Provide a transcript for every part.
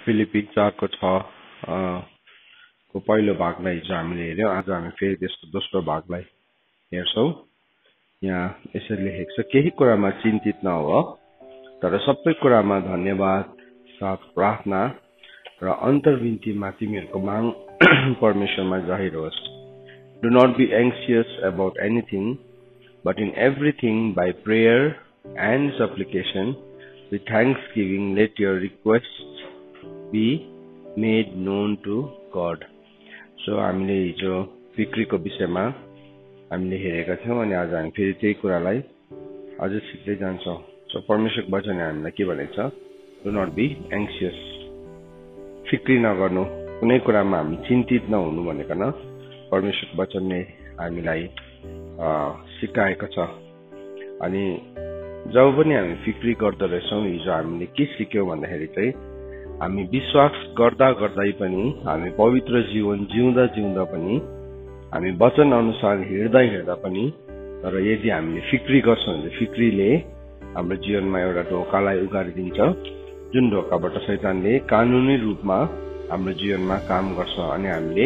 फिलिपी 4:6 को पहिलो भागलाई हिजो हामीले हेर्यौं। आज हामी फेरि त्यसको दोस्रो भागलाई हेर्छौं। यहाँ यसरी लेखेको छ, केही कुरामा चिन्तित नहो, तर सबै कुरामा धन्यवाद साथ प्रार्थना र अन्तर्विन्तीमा तिमीहरूको माग परमेश्वरमा जाहिर होस्। Do not be anxious about anything, but in everything by prayer and supplication with thanksgiving let your requests be made known to God. So हामीले हिजो फिक्रीको विषयमा हामीले हेरेका थियौं अनि आज हामी फेरि त्यही कुरालाई अझै सिक्दै जान्छौं। सो परमेश्वरको वचनले हामीलाई के भनेको छ? डु नट बी एङ्सियस, फिक्री नगर्नु, कुनै कुरामा हामी चिन्तित नहुनु भनेकन परमेश्वरको वचनले हामीलाई सिकाएको छ। अनि जब पनि हामी फिक्री गर्दो रहेछौं, हिजो हामीले के सिक्यौं भन्दाखेरि चाहिँ हामी विश्वास गर्दा गर्दै पनि, हामी पवित्र जीवन जिउँदा जिउँदा पनि, हामी वचन अनुसार हिँड्दा हिँड्दा पनि, तर यदि हामीले फिक्री गर्छौं भने फिक्रीले हाम्रो जीवनमा एउटा ढोकालाई उगारिदिन्छ, जुन ढोकाबाट शैतानले कानुनी रूपमा हाम्रो जीवनमा काम गर्छ। अनि हामीले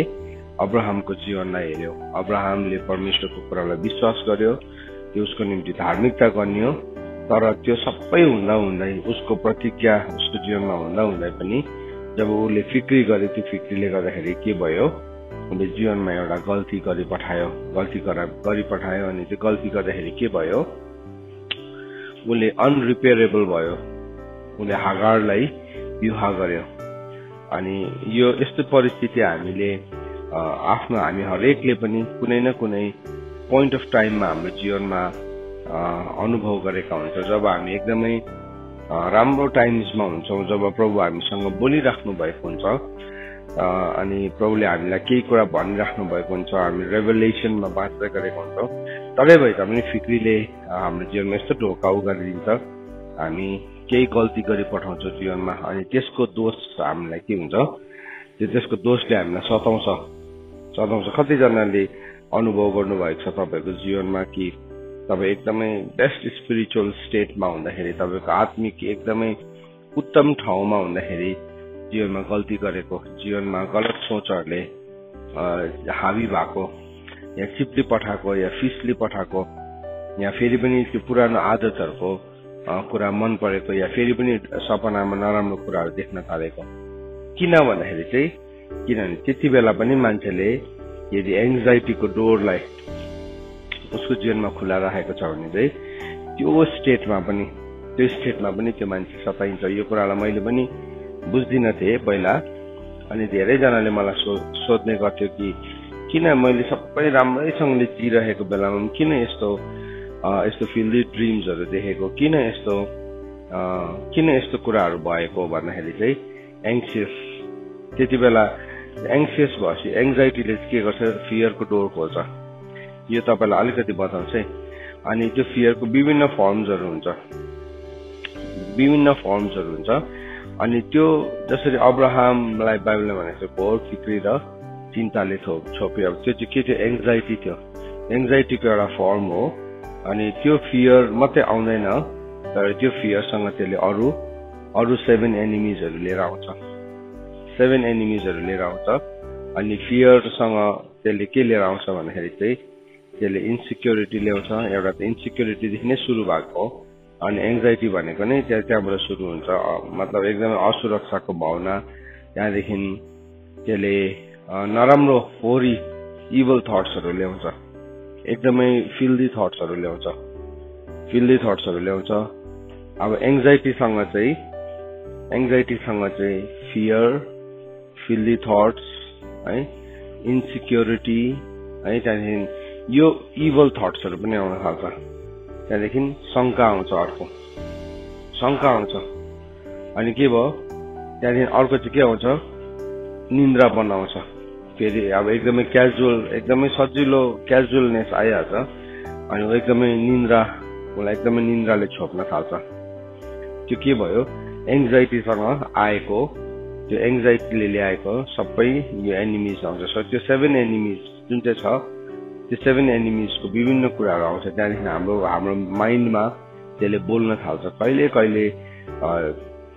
अब्राहमको जीवनलाई हेर्यौं। अब्राहमले परमेश्वरको कुरालाई विश्वास गर्यो, त्यो उसको निम्ति धार्मिकता गनियो, तर त्यो सबै हुँदा हुँदै, उसको प्रतिज्ञा उसको जीवनमा हुँदा हुँदै पनि जब उसले फिक्री गर्यो, त्यो फिक्रीले गर्दाखेरि के भयो? उसले जीवनमा एउटा गल्ती गरिपठायो अनि त्यो गल्ती गर्दाखेरि के भयो? उसले अनरिपेयरेबल भयो। उसले हागारलाई विवाह गर्यो। अनि यो यस्तो परिस्थिति हामीले हामी हरेकले पनि कुनै न कुनै पोइन्ट अफ टाइममा हाम्रो जीवनमा अनुभव गरेका हुन्छ। जब हामी एकदमै राम्रो टाइम्समा हुन्छौँ, जब प्रभु हामीसँग बोलिराख्नु भएको हुन्छ अनि प्रभुले हामीलाई केही कुरा भनिराख्नु भएको हुन्छ, हामी रेभलेसनमा बाँच्दै गरेका हुन्छौँ, तरै भए तापनि फिक्रीले हाम्रो जीवनमा यस्तो ढोका उगारिदिन्छ, हामी केही गल्ती गरी पठाउँछौँ जीवनमा, अनि त्यसको दोष हामीलाई के हुन्छ? त्यसको दोषले हामीलाई सताउँछ। कतिजनाले अनुभव गर्नुभएको छ तपाईँको जीवनमा कि तपाईँ एकदमै बेस्ट स्पिरिचुअल स्टेटमा हुँदाखेरि, तपाईँको आत्मिक एकदमै उत्तम ठाउँमा हुँदाखेरि जीवनमा गल्ती गरेको, जीवनमा गलत सोचहरूले हावी भएको, या चिप्ली पठाएको, या फिसली पठाएको, या फेरि पनि त्यो पुरानो आदतहरूको कुरा मन परेको, या फेरि पनि सपनामा नराम्रो कुराहरू देख्न थालेको। किन भन्दाखेरि चाहिँ किनभने त्यति बेला पनि मान्छेले यदि एङ्जाइटीको डोरलाई उसको जीवनमा खुला राखेको छ भने चाहिँ त्यो स्टेटमा पनि त्यो मान्छे सताइन्छ। यो कुरालाई मैले पनि बुझ्दिनँ थिएँ पहिला, अनि धेरैजनाले मलाई सोध्ने गर्थ्यो कि किन मैले सबै राम्रैसँगले जिरहेको बेलामा किन यस्तो फिल्दी ड्रिम्सहरू देखेको, किन यस्तो कुराहरू भएको भन्दाखेरि चाहिँ एङ्सियस। त्यति बेला एङ्सियस भएपछि एङ्जाइटीले के गर्छ? फियरको डोर खोल्छ। यो तपाईँलाई अलिकति बताउँछ। अनि त्यो फियरको विभिन्न फर्म्सहरू हुन्छ अनि त्यो जसरी अब्राहमलाई बाइबलले भनेको घोर फिक्री र चिन्ताले छोप्यो। अब त्यो चाहिँ के थियो? एङ्जाइटी थियो। एङ्जाइटीको एउटा फर्म हो। अनि त्यो फियर मात्रै आउँदैन, तर त्यो फियरसँग त्यसले अरू 7 एनिमिजहरू लिएर आउँछ। अनि फियरसँग त्यसले के लिएर आउँछ भन्दाखेरि चाहिँ त्यसले इन्सिक्योरिटी ल्याउँछ। एउटा त इन्सिक्योरिटीदेखि नै सुरु भएको हो, अनि एङ्जाइटी भनेको नै त्यहाँबाट सुरु हुन्छ। मतलब एकदमै असुरक्षाको भावना, त्यहाँदेखि त्यसले नराम्रो होरी इभल थट्सहरू ल्याउँछ, एकदमै फिल्दी थट्सहरू ल्याउँछ। अब एङ्जाइटीसँग चाहिँ फियर, फिल्दी थट्स है, इन्सिक्योरिटी है, त्यहाँदेखि यो इभल थट्सहरू पनि आउन थाल्छ। त्यहाँदेखि शङ्का आउँछ, अनि के भयो? त्यहाँदेखि अर्को चाहिँ के आउँछ? निन्द्रा बनाउँछ। फेरि अब एकदमै क्याजुअल, एकदमै सजिलो क्याजुअलनेस आइहाल्छ, अनि उसलाई एकदमै निन्द्राले छोप्न थाल्छ। त्यो के भयो? एङ्जाइटीसँग आएको, त्यो एङ्जाइटीले ल्याएको सबै यो एनिमिज आउँछ। सो त्यो 7 एनिमिज जुन चाहिँ छ, त्यो 7 एनिमिजको विभिन्न कुराहरू आउँछ। त्यहाँदेखि हाम्रो माइन्डमा त्यसले बोल्न थाल्छ। कहिले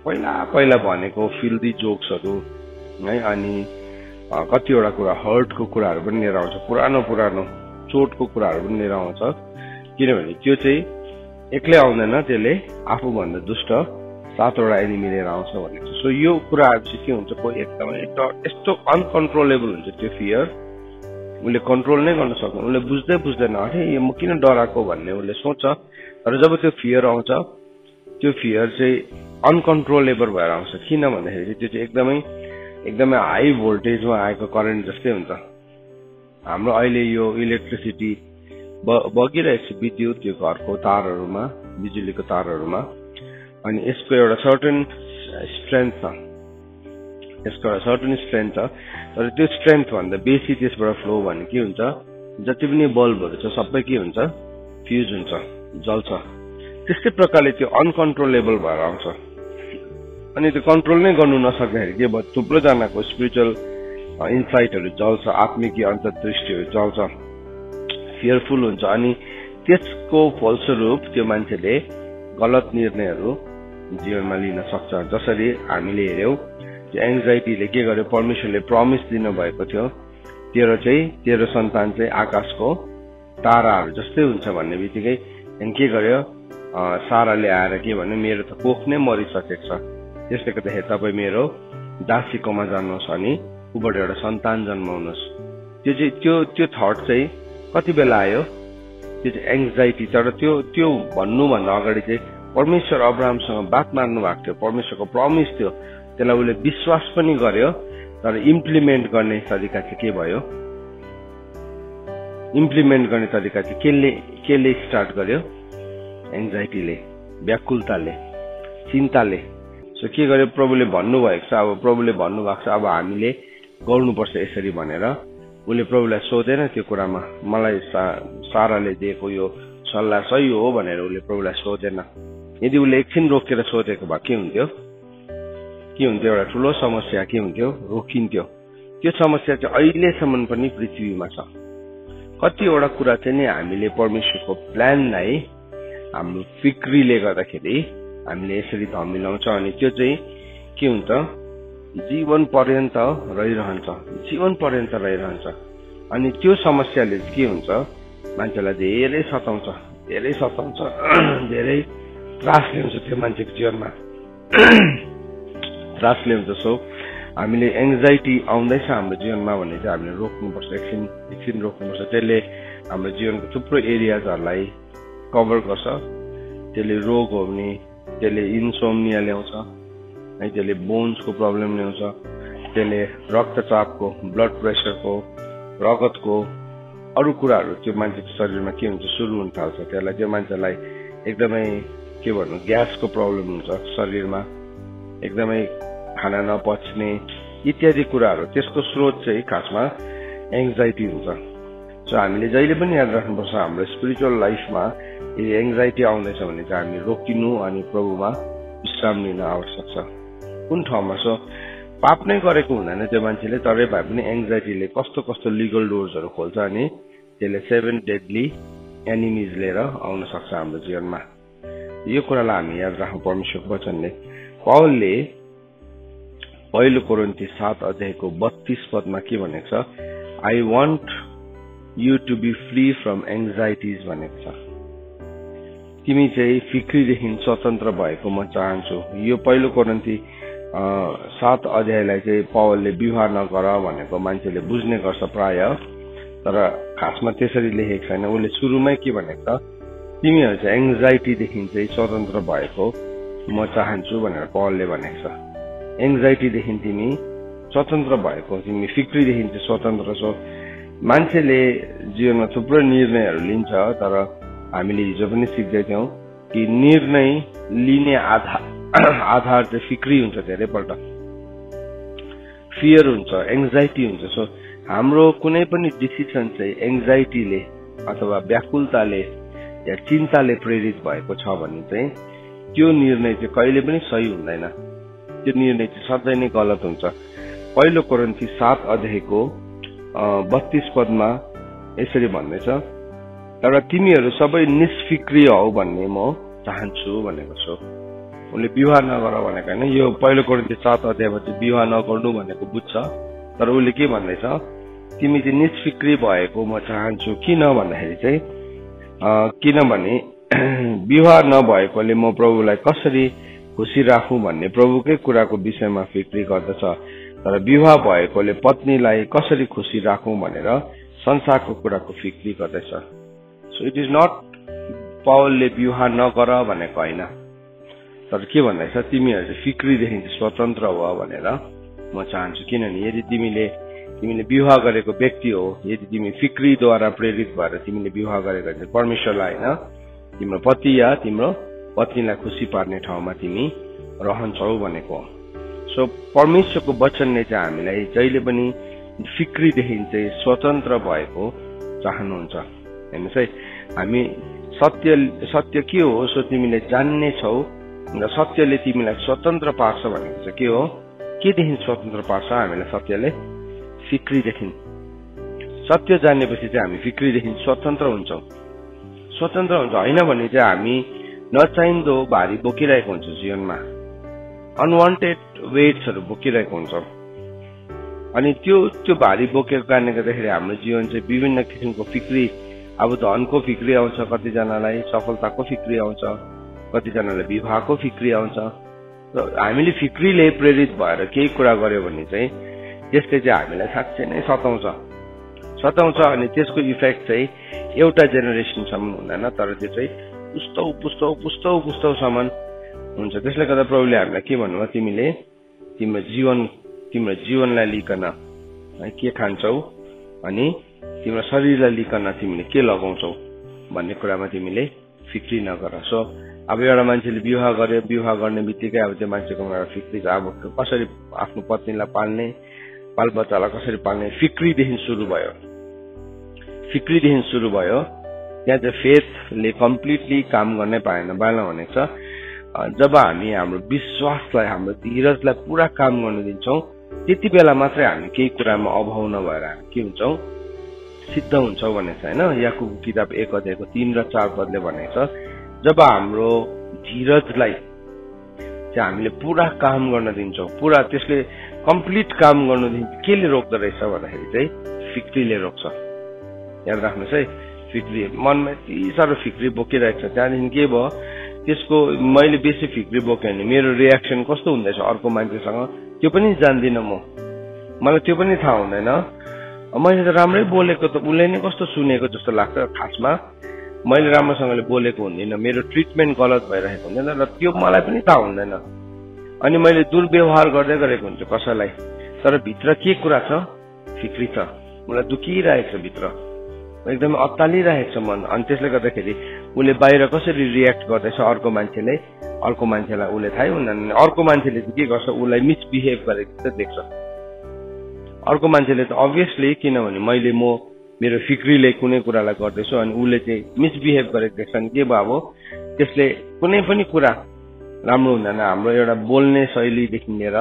पहिला पहिला भनेको फिल्दी जोक्सहरू है, अनि कतिवटा कुरा हर्टको कुराहरू पनि लिएर आउँछ, पुरानो पुरानो चोटको कुराहरू पनि लिएर आउँछ, किनभने त्यो चाहिँ एक्लै आउँदैन, त्यसले आफूभन्दा दुष्ट 7वटा एनिमी लिएर आउँछ भनेको। सो यो कुराहरू चाहिँ के हुन्छ, कोही एकदमै यस्तो अनकन्ट्रोलेबल हुन्छ त्यो फियर, उसले कन्ट्रोल नै गर्न सक्दैन, उसले बुझ्दैन अरे यो म किन डराएको भन्ने उसले सोच्छ। तर जब त्यो फियर आउँछ, त्यो फियर चाहिँ अनकन्ट्रोलेबल भएर आउँछ। किन भन्दाखेरि त्यो चाहिँ एकदमै हाई भोल्टेजमा आएको करेन्ट जस्तै हुन्छ। हाम्रो अहिले यो इलेक्ट्रिसिटी बगिरहेको छ, विद्युत यो घरको तारहरूमा, बिजुलीको तारहरूमा, अनि यसको एउटा सर्टेन स्ट्रेन्थ छ, तर त्यो स्ट्रेन्थ भन्दा बेसी त्यसबाट फ्लो भने के हुन्छ, जति पनि बल्बहरू छ सबै के हुन्छ, फ्युज हुन्छ, जल्छ। त्यस्तै प्रकारले त्यो अनकन्ट्रोलेबल भएर आउँछ। अनि त्यो कन्ट्रोल नै गर्नु नसक्दाखेरि के भयो, थुप्रो जनाको स्पिरिचुअल इन्साइटहरू जल्छ, आत्मिक अन्तर्दृष्टिहरू जल्छ, फियरफुल हुन्छ। अनि त्यसको फलस्वरूप त्यो मान्छेले गलत निर्णयहरू जीवनमा लिन सक्छ। जसरी हामीले हेर्यौं, त्यो एङ्जाइटीले के गर्यो, परमेश्वरले प्रमिस दिनुभएको थियो, तेरो सन्तान चाहिँ आकाशको ताराहरू जस्तै हुन्छ भन्ने बित्तिकै के गर्यो, साराले आएर के भन्यो, मेरो त कोख नै मरिसकेको छ, त्यसले गर्दाखेरि तपाईँ मेरो दासीकोमा जानुहोस् अनि उबाट एउटा सन्तान जन्माउनुहोस्। त्यो थट चाहिँ कति बेला आयो, त्यो चाहिँ एङ्जाइटी। तर त्यो भन्नुभन्दा अगाडि चाहिँ परमेश्वर अब्राहमसँग बात मार्नु भएको थियो, परमेश्वरको प्रमिस थियो, त्यसलाई उसले विश्वास पनि गर्यो। तर इम्प्लिमेन्ट गर्ने तरिका चाहिँ के भयो, इम्प्लिमेन्ट गर्ने तरिका चाहिँ केले स्टार्ट गर्यो, एङ्जाइटीले, व्याकुलताले, चिन्ताले। सो के गर्यो, प्रभुले भन्नुभएको छ, अब प्रभुले भन्नुभएको छ, अब हामीले गर्नुपर्छ यसरी भनेर उसले प्रभुलाई सोधेन त्यो कुरामा, मलाई साराले दिएको यो सल्लाह सही हो भनेर उसले प्रभुलाई सोधेन। यदि उसले एकछिन रोकेर सोधेको भए के हुन्थ्यो, एउटा ठुलो समस्या के हुन्थ्यो, रोकिन्थ्यो। त्यो समस्या चाहिँ अहिलेसम्म पनि पृथ्वीमा छ। कतिवटा कुरा चाहिँ नि हामीले परमेश्वरको प्लानलाई हाम्रो फिक्रीले गर्दाखेरि हामीले यसरी धमिलाउँछ, अनि त्यो चाहिँ के हुन्छ, जीवन पर्यन्त रहिरहन्छ। अनि त्यो समस्याले के हुन्छ, मान्छेलाई धेरै सताउँछ, धेरै त्रास ल्याउँछ, त्यो मान्छेको जीवनमा त्रास ल्याउँछ। सो हामीले एङ्जाइटी आउँदैछ हाम्रो जीवनमा भने चाहिँ हामीले रोक्नुपर्छ, एकछिन रोक्नुपर्छ। त्यसले हाम्रो जीवनको थुप्रो एरियाजहरूलाई कभर गर्छ। त्यसले रोग हुने, त्यसले इन्सोम्निया ल्याउँछ है, त्यसले बोन्सको प्रब्लम ल्याउँछ, त्यसले रक्तचापको, ब्लड प्रेसरको, रगतको अरू कुराहरू त्यो मान्छेको शरीरमा के हुन्छ, सुरु हुन थाल्छ। त्यसलाई त्यो मान्छेलाई एकदमै के भन्नु, ग्यासको प्रब्लम हुन्छ शरीरमा, एकदमै खाना नपच्ने इत्यादि कुराहरू। त्यसको स्रोत चाहिँ खासमा एङ्जाइटी हुन्छ। सो हामीले जहिले पनि याद राख्नुपर्छ, हाम्रो स्पिरिचुअल लाइफमा यदि एङ्जाइटी आउँदैछ भने चाहिँ हामी रोकिनु अनि प्रभुमा विश्राम लिन आवश्यक छ। कुन ठाउँमा, सो पाप नै गरेको हुँदैन त्यो मान्छेले, तरै भए पनि एङ्जाइटीले कस्तो लिगल डोर्सहरू खोल्छ अनि त्यसले 7 डेडली एनिमिज लिएर आउन सक्छ हाम्रो जीवनमा। यो कुरालाई हामी याद राख्नु परमेश्वरको वचनले। पौलले पहिलो कोरिन्थी 7 अध्यायको 32 पदमा के भनेको छ, I want you to be free from anxieties भनेको छ। तिमी चाहिँ फिक्रीदेखि स्वतन्त्र भएको म चाहन्छु। यो पहिलो कोरिन्थी 7 अध्यायलाई चाहिँ पौलले विवाह नगर भनेको मान्छेले बुझ्ने गर्छ प्राय, तर खासमा त्यसरी लेखेको छैन। उसले सुरुमै के भनेको छ, तिमीहरू चाहिँ एङ्जाइटीदेखि चाहिँ स्वतन्त्र भएको म चाहन्छु भनेर पौलले भनेको छ। एङ्जाइटीदेखि तिमी स्वतन्त्र भएको, तिमी फिक्रीदेखि चाहिँ स्वतन्त्र छौ। मान्छेले जीवनमा थुप्रो निर्णयहरू लिन्छ, तर हामीले हिजो पनि सिक्दै थियौँ कि निर्णय लिने आधार चाहिँ फिक्री हुन्छ, धेरैपल्ट फियर हुन्छ, एङ्जाइटी हुन्छ। सो हाम्रो कुनै पनि डिसिसन चाहिँ एङ्जाइटीले अथवा व्याकुलताले या चिन्ताले प्रेरित भएको छ भने चाहिँ त्यो निर्णय चाहिँ कहिले पनि सही हुँदैन, त्यो निर्णय चाहिँ सधैँ नै गलत हुन्छ। पहिलो कोरिन्थी 7 अध्यायको 32 पदमा यसरी भन्दैछ, तर तिमीहरू सबै निष्फिक्रिय हौ भन्ने म चाहन्छु भनेको छु। उसले विवाह नगर भनेको होइन। यो पहिलो कोरिन्थियस 7 अध्यायमा चाहिँ विवाह नगर्नु भनेको बुझ्छ, तर उसले के भन्दैछ, तिमी चाहिँ निष्फिक्री भएको म चाहन्छु। किन भन्दाखेरि चाहिँ किनभने विवाह नभएकोले म प्रभुलाई कसरी खुसी राखौं भन्ने प्रभुकै कुराको विषयमा फिक्री गर्दछ, तर विवाह भएकोले पत्नीलाई कसरी खुसी राखौं भनेर संसारको कुराको फिक्री गर्दछ। सो इट इज नट पावलले विवाह नगर भनेको होइन, तर के भन्दैछ, तिमीहरू चाहिँ फिक्रीदेखि स्वतन्त्र हो भनेर म चाहन्छु। किनभने यदि तिमीले विवाह गरेको व्यक्ति हो, यदि तिमी फिक्रीद्वारा प्रेरित भएर तिमीले विवाह गरेको चाहिँ परमेश्वरलाई होइन, तिम्रो पति या तिम्रो पत्नीलाई खुसी पार्ने ठाउँमा तिमी रहन्छौ भनेको। सो परमेश्वरको वचनले चाहिँ हामीलाई जहिले पनि फिक्रीदेखि चाहिँ स्वतन्त्र भएको चाहनुहुन्छ। हेर्नुहोस् है, हामी सत्य के हो सो तिमीले जान्ने छौ र सत्यले तिमीलाई स्वतन्त्र पार्छ भनेको चाहिँ के हो, केदेखि स्वतन्त्र पार्छ हामीलाई सत्यले, फिक्रीदेखि। सत्य जानेपछि चाहिँ हामी फिक्रीदेखि स्वतन्त्र हुन्छौँ। स्वतन्त्र हुन्छ होइन भने चाहिँ हामी नचाहिँदो भारी बोकिरहेको हुन्छौँ जीवनमा, अनवान्टेड वेट्सहरू बोकिरहेको हुन्छौँ। अनि त्यो भारी बोकेको कारणले गर्दाखेरि हाम्रो जीवन चाहिँ विभिन्न किसिमको फिक्री, अब धनको फिक्री आउँछ, कतिजनालाई सफलताको फिक्री आउँछ, कतिजनालाई विवाहको फिक्री आउँछ। र हामीले फिक्रीले प्रेरित भएर केही कुरा गर्यो भने चाहिँ त्यसले चाहिँ हामीलाई साँच्चै नै सताउँछ अनि त्यसको इफेक्ट चाहिँ एउटा जेनेरेसनसम्म हुँदैन, तर त्यो चाहिँ पुस्तौसम्म हुन्छ। त्यसले गर्दा प्रभुले हामीलाई के भन्नुभयो, तिमीले तिम्रो जीवनलाई लिकन के खान्छौ अनि तिम्रो शरीरलाई लिकन तिमीले के लगाउँछौ भन्ने कुरामा तिमीले फिक्री नगर। सो अब एउटा मान्छेले विवाह गर्यो, विवाह गर्ने बित्तिकै अब त्यो मान्छेको एउटा फिक्री छ, अब कसरी आफ्नो पत्नीलाई पाल्ने, बालबच्चालाई कसरी पाल्ने, फिक्रीदेखि सुरु भयो। त्यहाँ चाहिँ फेथले कम्प्लिटली काम गर्नै पाएन। बाइबलमा भनेको छ, जब हामी हाम्रो विश्वासलाई, हाम्रो धीरजलाई पुरा काम गर्न दिन्छौँ, त्यति बेला मात्रै हामी केही कुरामा अभाव नभएर हामी के हुन्छौँ, सिद्ध हुन्छौँ भनेको छ होइन। याकुब किताब 1 अध्यायको 3 र 4 पदले भनेको छ, जब हाम्रो धीरजलाई चाहिँ हामीले पुरा काम गर्न दिन्छौँ, पुरा त्यसले कम्प्लिट काम गर्नु दिन्छ, केले रोक्दो रहेछ भन्दाखेरि चाहिँ फिक्रीले रोक्छ। याद राख्नुहोस् है, फिक्री मनमा यति साह्रो फिक्री बोकिरहेको छ, त्यहाँदेखि के भयो, त्यसको मैले बेसी फिक्री बोकेँ भने मेरो रियाक्सन कस्तो हुँदैछ अर्को मान्छेसँग त्यो पनि जान्दिनँ मलाई त्यो पनि थाहा हुँदैन। मैले त राम्रै बोलेको त उसले नै कस्तो सुनेको जस्तो लाग्छ। खासमा मैले राम्रोसँगले बोलेको हुँदिनँ, मेरो ट्रिटमेन्ट गलत भइरहेको हुँदैन र त्यो मलाई पनि थाहा हुँदैन। अनि मैले दुर्व्यवहार गर्दै गरेको हुन्छु कसैलाई, तर भित्र के कुरा छ, फिक्री छ, मलाई दुखिरहेको छ, भित्र एकदमै अत्तालिरहेको छ मन। अनि त्यसले गर्दाखेरि उसले बाहिर कसरी रियाक्ट गर्दैछ अर्को मान्छेलाई उसले थाहै हुँदैन। अर्को मान्छेले चाहिँ के गर्छ, उसलाई मिसबिहेभ गरेको जस्तो देख्छ अर्को मान्छेले त अभियसली, किनभने मेरो फिक्रीले कुनै कुरालाई गर्दैछु अनि उसले चाहिँ मिसबिहेभ गरेको देख्छ नि के भयो, त्यसले कुनै पनि कुरा राम्रो हुँदैन। हाम्रो एउटा बोल्ने शैलीदेखि लिएर,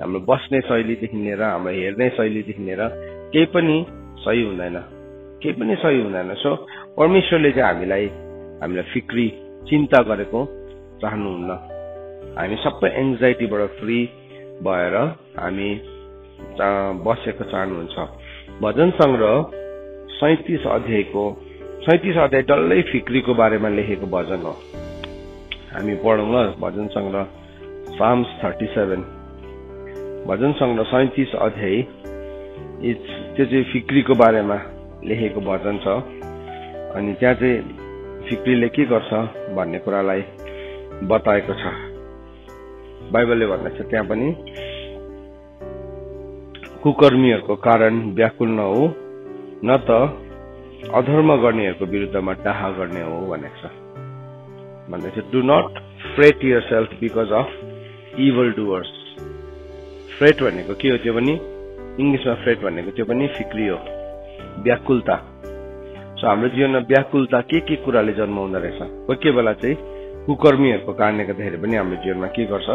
हाम्रो बस्ने शैलीदेखि लिएर, हाम्रो हेर्ने शैलीदेखि लिएर केही पनि सही हुँदैन। सो परमेश्वरले चाहिँ हामीलाई फिक्री, चिन्ता गरेको चाहनुहुन्न। हामी सबै एङ्जाइटीबाट फ्री भएर हामी बसेको चाहनुहुन्छ। भजन सङ्ग्रह 37 अध्याय डल्लै फिक्रीको बारेमा लेखेको भजन हो। हामी पढौँ ल, भजन सङ्ग्रह साम्स 37, भजन सङ्ग्रह 37 अध्याय, त्यो चाहिँ फिक्रीको बारेमा लेखेको भजन छ। अनि त्यहाँ चाहिँ फिक्रीले के गर्छ भन्ने कुरालाई बताएको छ। बाइबलले भन्दैछ त्यहाँ पनि, कुकर्मीहरूको कारण व्याकुल नहो, न त अधर्म गर्नेहरूको विरुद्धमा डाह गर्ने हो भनेको छ। भन्दैछ, do not fret yourself because of evil doers. Fret भनेको के हो, त्यो पनि इङ्ग्लिसमा फ्रेट भनेको त्यो पनि फिक्री हो, व्याकुलता। सो हाम्रो जीवनमा व्याकुलता के कुराले जन्माउँदो रहेछ। कोही बेला चाहिँ कुकर्मीहरूको कारणले गर्दाखेरि पनि हाम्रो जीवनमा के गर्छ,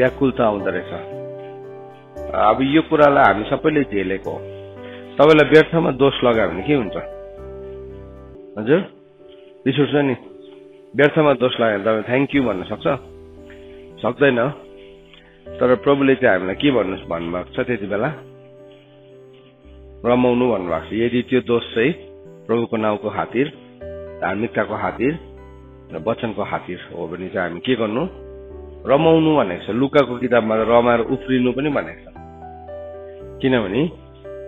व्याकुलता आउँदो रहेछ। अब यो कुरालाई हामी सबैले झेलेको हो। तपाईँलाई व्यर्थमा दोष लगायो भने के हुन्छ हजुर, रिस उठ्छ नि। व्यर्थमा दोष लाग्यो भने तपाईँ थ्याङ्क यू भन्न सक्छ, सक्दैन। तर प्रभुले चाहिँ हामीलाई के भन्नुभएको छ त्यति बेला? रमाउनु भन्नुभएको छ। यदि त्यो दोष चाहिँ प्रभुको नाउँको खातिर, धार्मिकताको खातिर र वचनको खातिर हो भने चाहिँ हामी के गर्नु? रमाउनु भनेको छ। लुकाको किताबमा रमाएर उफ्रिनु पनि भनेको छ। किनभने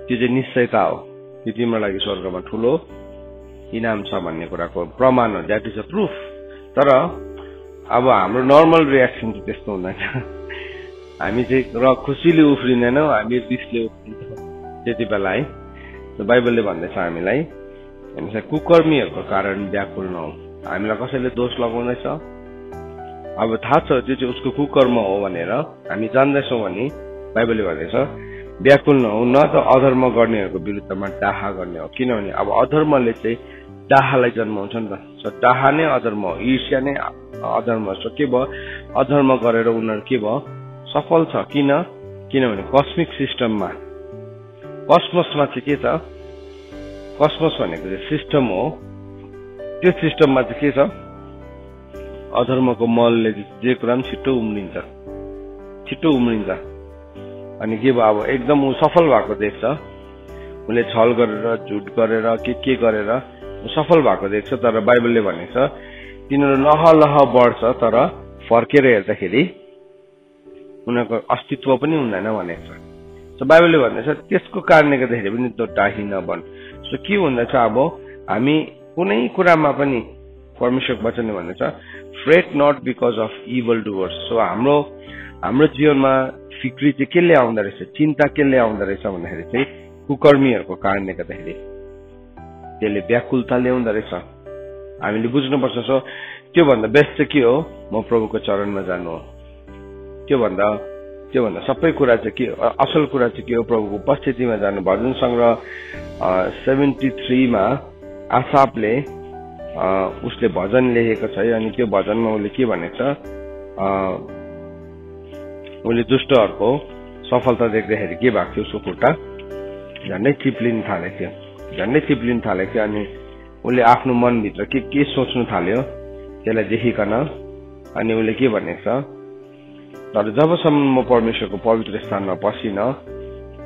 त्यो चाहिँ निश्चयता हो, त्यो तिम्रो लागि स्वर्गमा ठुलो इनाम छ भन्ने कुराको प्रमाण हो। That is a proof. तर अब हाम्रो नर्मल रियाक्सन चाहिँ त्यस्तो हुँदैन। हामी चाहिँ खुसीले उफ्रिँदैनौँ, हामी रिसले उफ्रिन्छौँ त्यति बेला है। बाइबलले भन्दैछ हामीलाई कुकर्मीहरूको कारण व्याकुल नहौ। हामीलाई कसैले दोष लगाउँदैछ, अब थाहा छ त्यो चाहिँ उसको कुकर्म हो भनेर हामी जान्दैछौँ भने बाइबलले भन्दैछ व्याकुल नहौ, न त अधर्म गर्नेहरूको विरुद्धमा डाहा गर्ने हो। किनभने अब अधर्मले चाहिँ डाहालाई जन्माउँछ नि त। डाहा नै अधर्म हो, ईर्ष्या नै अधर्म हो। के भयो? अधर्म गरेर उनीहरू के भयो? सफल छ। किनभने कस्मिक सिस्टममा, कसमसमा चाहिँ के छ? कसमस भनेको चाहिँ सिस्टम हो। त्यो सिस्टममा चाहिँ के छ? अधर्मको मलले जे कुरा पनि छिट्टो उम्रिन्छ। अनि के भयो? अब एकदम ऊ सफल भएको देख्छ, उसले छल गरेर, झुट गरेर, के गरेर सफल भएको देख्छ। तर बाइबलले भनेको छ तिनीहरू लह बढ्छ, तर फर्केर हेर्दाखेरि उनीहरूको अस्तित्व पनि हुँदैन भनेको छ। बाइबलले भन्दैछ त्यसको कारणले गर्दाखेरि पनि त्यो डाही नबन। के भन्दैछ? अब हामी कुनै कुरामा पनि परमेश्वरको वचनले भन्दैछ fret not because of evil doers. हाम्रो जीवनमा फिक्री चाहिँ के ल्याउँदो रहेछ, चिन्ता के ल्याउँदो रहेछ भन्दाखेरि चाहिँ कुकर्मीहरूको कारणले गर्दाखेरि त्यसले व्याकुलता ल्याउँदो रहेछ। हामीले बुझ्नुपर्छ। त्योभन्दा बेस्ट चाहिँ के हो? म प्रभुको चरणमा जानु हो। त्योभन्दा सबै कुरा चाहिँ के, असल कुरा चाहिँ के हो? प्रभुको उपस्थितिमा जानु। भजन सङ्ग्रह 73 आसापले उसले भजन लेखेको छ। अनि त्यो भजनमा उसले के भनेको छ? उसले दुष्टहरूको सफलता देख्दाखेरि के भएको थियो? उसको खुट्टा झन्डै चिप्लिन थालेको थियो। अनि उसले आफ्नो मनभित्र के सोच्नु थाल्यो त्यसलाई देखिकन अनि उसले के भनेको छ? तर जबसम्म म परमेश्वरको पवित्र स्थानमा पसिनँ,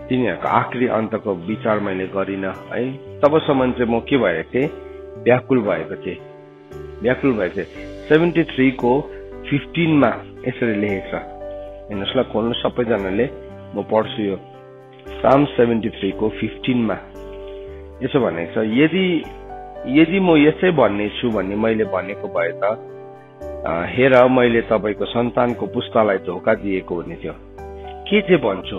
तिनीहरूको आखिरी अन्तको विचार मैले गरिनँ है, तबसम्म चाहिँ म के भएको थिएँ? व्याकुल भएको थिएँ। 73 को 15 यसरी लेखेको छ। हेर्नुहोस् ल, खोल्नु सबैजनाले, म पढ्छु यो। साम 73 को 15 यसो भनेको छ, यदि म यसै भन्ने छु भन्ने मैले भनेको भए त हेर मैले तपाईँको सन्तानको पुस्तालाई धोका दिएको हुने थियो। के चाहिँ भन्छु?